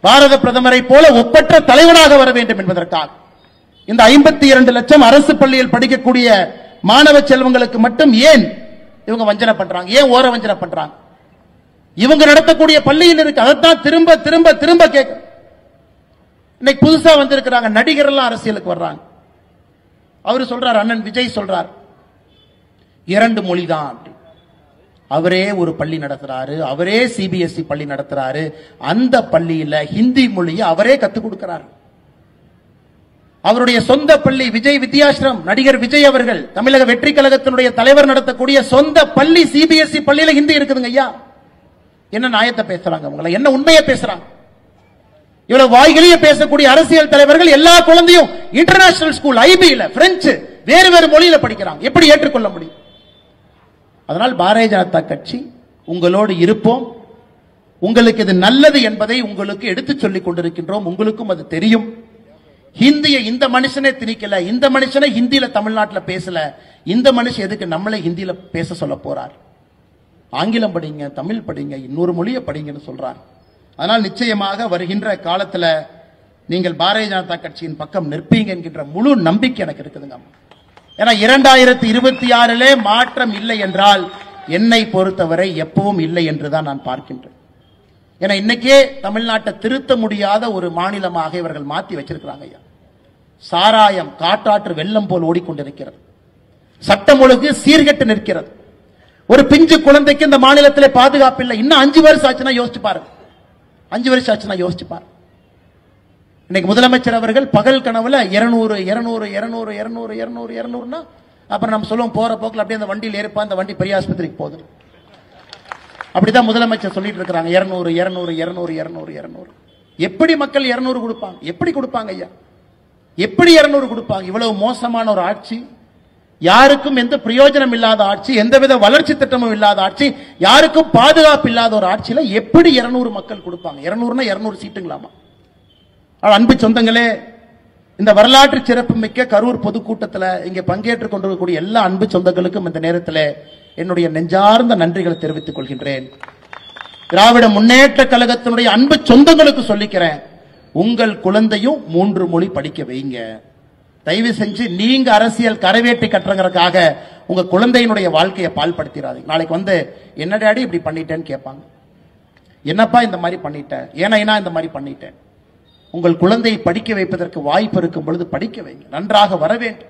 பாரத பிரதமரை போல ஒப்பற்ற தலைவனாக வர வேண்டும் என்பதற்காக. இந்த 52 லட்சம் அரசு பள்ளியில் படிக்கக்கூடிய மாணவ செல்வங்களுக்கு மட்டும் ஏன் இவங்க வஞ்சனை பண்றாங்க? ஏன் ஓர வஞ்சனை பண்றாங்க? இவங்க நடத்தக்கூடிய பள்ளியில் இருக்கு. அதைத்தான் திரும்ப திரும்ப திரும்ப கேட்க. இன்னைக்கு புதுசா வந்திருக்கிறாங்க நடிகர் எல்லாம் அரசியலுக்கு வர்றாங்க. அவரு சொல்றார், அண்ணன் விஜய் சொல்றார், 2 மொழி தான். அவரே ஒரு பள்ளி நடத்துறாரு, அவரே சிபிஎஸ்இ பள்ளி நடத்துறாரு. அந்த பள்ளியில ஹிந்தி மொழியை அவரே கத்துக் கொடுக்கிறார். அவருடைய சொந்த பள்ளி விஜய் வித்யாசிரம், நடிகர் விஜய் அவர்கள் தமிழக வெற்றி கழகத்தினுடைய தலைவர் நடத்தக்கூடிய சொந்த பள்ளி சிபிஎஸ்இ பள்ளியில ஹிந்தி இருக்குதுங்க ஐயா. என்ன நியாயத்தை பேசுறாங்க அவங்கள, என்ன உண்மையை பேசுறாங்க? இவ்வளவு வாய்களையே பேசக்கூடிய அரசியல் தலைவர்கள் எல்லா குழந்தையும் இன்டர்நேஷனல் ஸ்கூல், ஐபில, பிரெஞ்சு, வேறு வேறு மொழியில படிக்கிறாங்க. எப்படி ஏற்றுக்கொள்ள முடியும்? அதனால் பாரதிய ஜனதா கட்சி உங்களோடு இருப்போம். உங்களுக்கு இது நல்லது என்பதை உங்களுக்கு எடுத்து சொல்லிக் கொண்டிருக்கின்றோம். உங்களுக்கும் அது தெரியும். ஹிந்தியை இந்த மனுஷனே திணிக்கல, இந்த மனுஷனே ஹிந்தியில தமிழ்நாட்டில் பேசல, இந்த மனுஷன் எதுக்கு நம்மளே ஹிந்தியில பேச சொல்ல போறார்? ஆங்கிலம் படிங்க, தமிழ் படிங்க, இன்னொரு மொழியை படிங்கன்னு சொல்றார். அதனால் நிச்சயமாக வருகின்ற காலத்தில் நீங்கள் பாரதிய ஜனதா கட்சியின் பக்கம் நிற்பீங்க என்கின்ற முழு நம்பிக்கை எனக்கு இருக்குதுங்க. ஏன்னா 2026 மாற்றம் இல்லை என்றால் என்னை பொறுத்தவரை எப்பவும் இல்லை என்றுதான் நான் பார்க்கின்றேன். ஏன்னா இன்னைக்கே தமிழ்நாட்டை திருத்த முடியாத ஒரு மாநிலமாக இவர்கள் மாற்றி வச்சிருக்கிறாங்க ஐயா. சாராயம் காட்டாற்று வெள்ளம் போல் ஓடிக்கொண்டிருக்கிறது. சட்டம் ஒழுங்கு சீர்கெட்டு நிற்கிறது. ஒரு பிஞ்சு குழந்தைக்கு இந்த மாநிலத்தில் பாதுகாப்பு இல்லை. இன்னும் 5 வருஷம் ஆச்சுன்னா யோசிச்சு பாருங்க. 5 வருஷம் ஆச்சுன்னா யோசிச்சு பாருங்க. இன்னைக்கு முதலமைச்சர் அவர்கள் பகல் கனவுல 200 200 200 200 200 200னா அப்புறம் நம்ம சொல்லுவோம் போற போக்கில் அப்படியே அந்த வண்டியில் ஏறிப்பா, அந்த வண்டி பெரிய ஆஸ்பத்திரிக்கு போகுது. அப்படிதான் முதலமைச்சர் சொல்லிட்டு இருக்கிறாங்க 200 200 200 200 200. எப்படி மக்கள் 200 கொடுப்பாங்க? எப்படி கொடுப்பாங்க ஐயா? எப்படி 200 கொடுப்பாங்க? இவ்வளவு மோசமான ஒரு ஆட்சி, யாருக்கும் எந்த பிரயோஜனம் இல்லாத ஆட்சி, எந்தவித வளர்ச்சி திட்டமும் இல்லாத ஆட்சி, யாருக்கும் பாதுகாப்பு இல்லாத ஒரு ஆட்சியில எப்படி 200 மக்கள் கொடுப்பாங்க? 200னா 200 சீட்டுங்களாமா? அன்பு சொந்தங்களே, இந்த வரலாற்று சிறப்பு மிக்க கரூர் பொதுக்கூட்டத்தில் இங்கே பங்கேற்றுக் கொண்டிருக்கக்கூடிய எல்லா அன்பு சொந்தங்களுக்கும் இந்த நேரத்தில் என்னுடைய நெஞ்சார்ந்த நன்றிகளை தெரிவித்துக் கொள்கின்றேன். திராவிட முன்னேற்ற கழகத்தினுடைய அன்பு சொந்தங்களுக்கு சொல்லிக்கிறேன், உங்கள் குழந்தையும் 3 மொழி படிக்க வைங்க. தயவு செஞ்சு நீங்க அரசியல் கரவேட்டி கட்டுறதுக்காக உங்க குழந்தையினுடைய வாழ்க்கையை பால்படுத்திடாதீங்க. நாளைக்கு வந்து என்ன டாடி இப்படி பண்ணிட்டேன்னு கேட்பாங்க. என்னப்பா இந்த மாதிரி பண்ணிட்டேன், ஏன்னா இந்த மாதிரி பண்ணிட்டேன். உங்கள் குழந்தையை படிக்க வைப்பதற்கு வாய்ப்பு இருக்கும் பொழுது படிக்க வைங்க, நன்றாக வர வேண்டும்.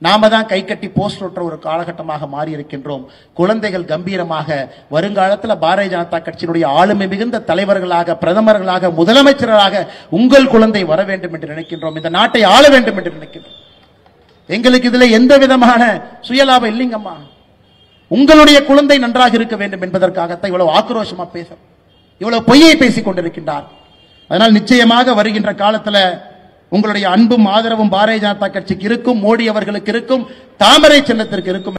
நாம தான் கை கட்டி போஸ்ட் ஒற்ற ஒரு காலகட்டமாக மாறி இருக்கின்றோம். குழந்தைகள் கம்பீரமாக வருங்காலத்தில் பாரதிய ஜனதா கட்சியினுடைய ஆளுமை மிகுந்த தலைவர்களாக, பிரதமர்களாக, முதலமைச்சர்களாக உங்கள் குழந்தை வர வேண்டும் என்று நினைக்கின்றோம். இந்த நாட்டை ஆள வேண்டும் என்று நினைக்கின்றோம். எங்களுக்கு இதுல எந்த விதமான சுயலாபம் இல்லைங்கம்மா. உங்களுடைய குழந்தை நன்றாக இருக்க வேண்டும் என்பதற்காகத்தான் இவ்வளவு ஆக்ரோஷமா பேச, இவ்வளவு பொய்யை பேசிக் கொண்டிருக்கின்றார். அதனால் நிச்சயமாக வருகின்ற காலத்தில் உங்களுடைய அன்பும் ஆதரவும் பாரதிய ஜனதா கட்சிக்கு இருக்கும், மோடி அவர்களுக்கு இருக்கும், தாமரை சின்னத்திற்கு இருக்கும்.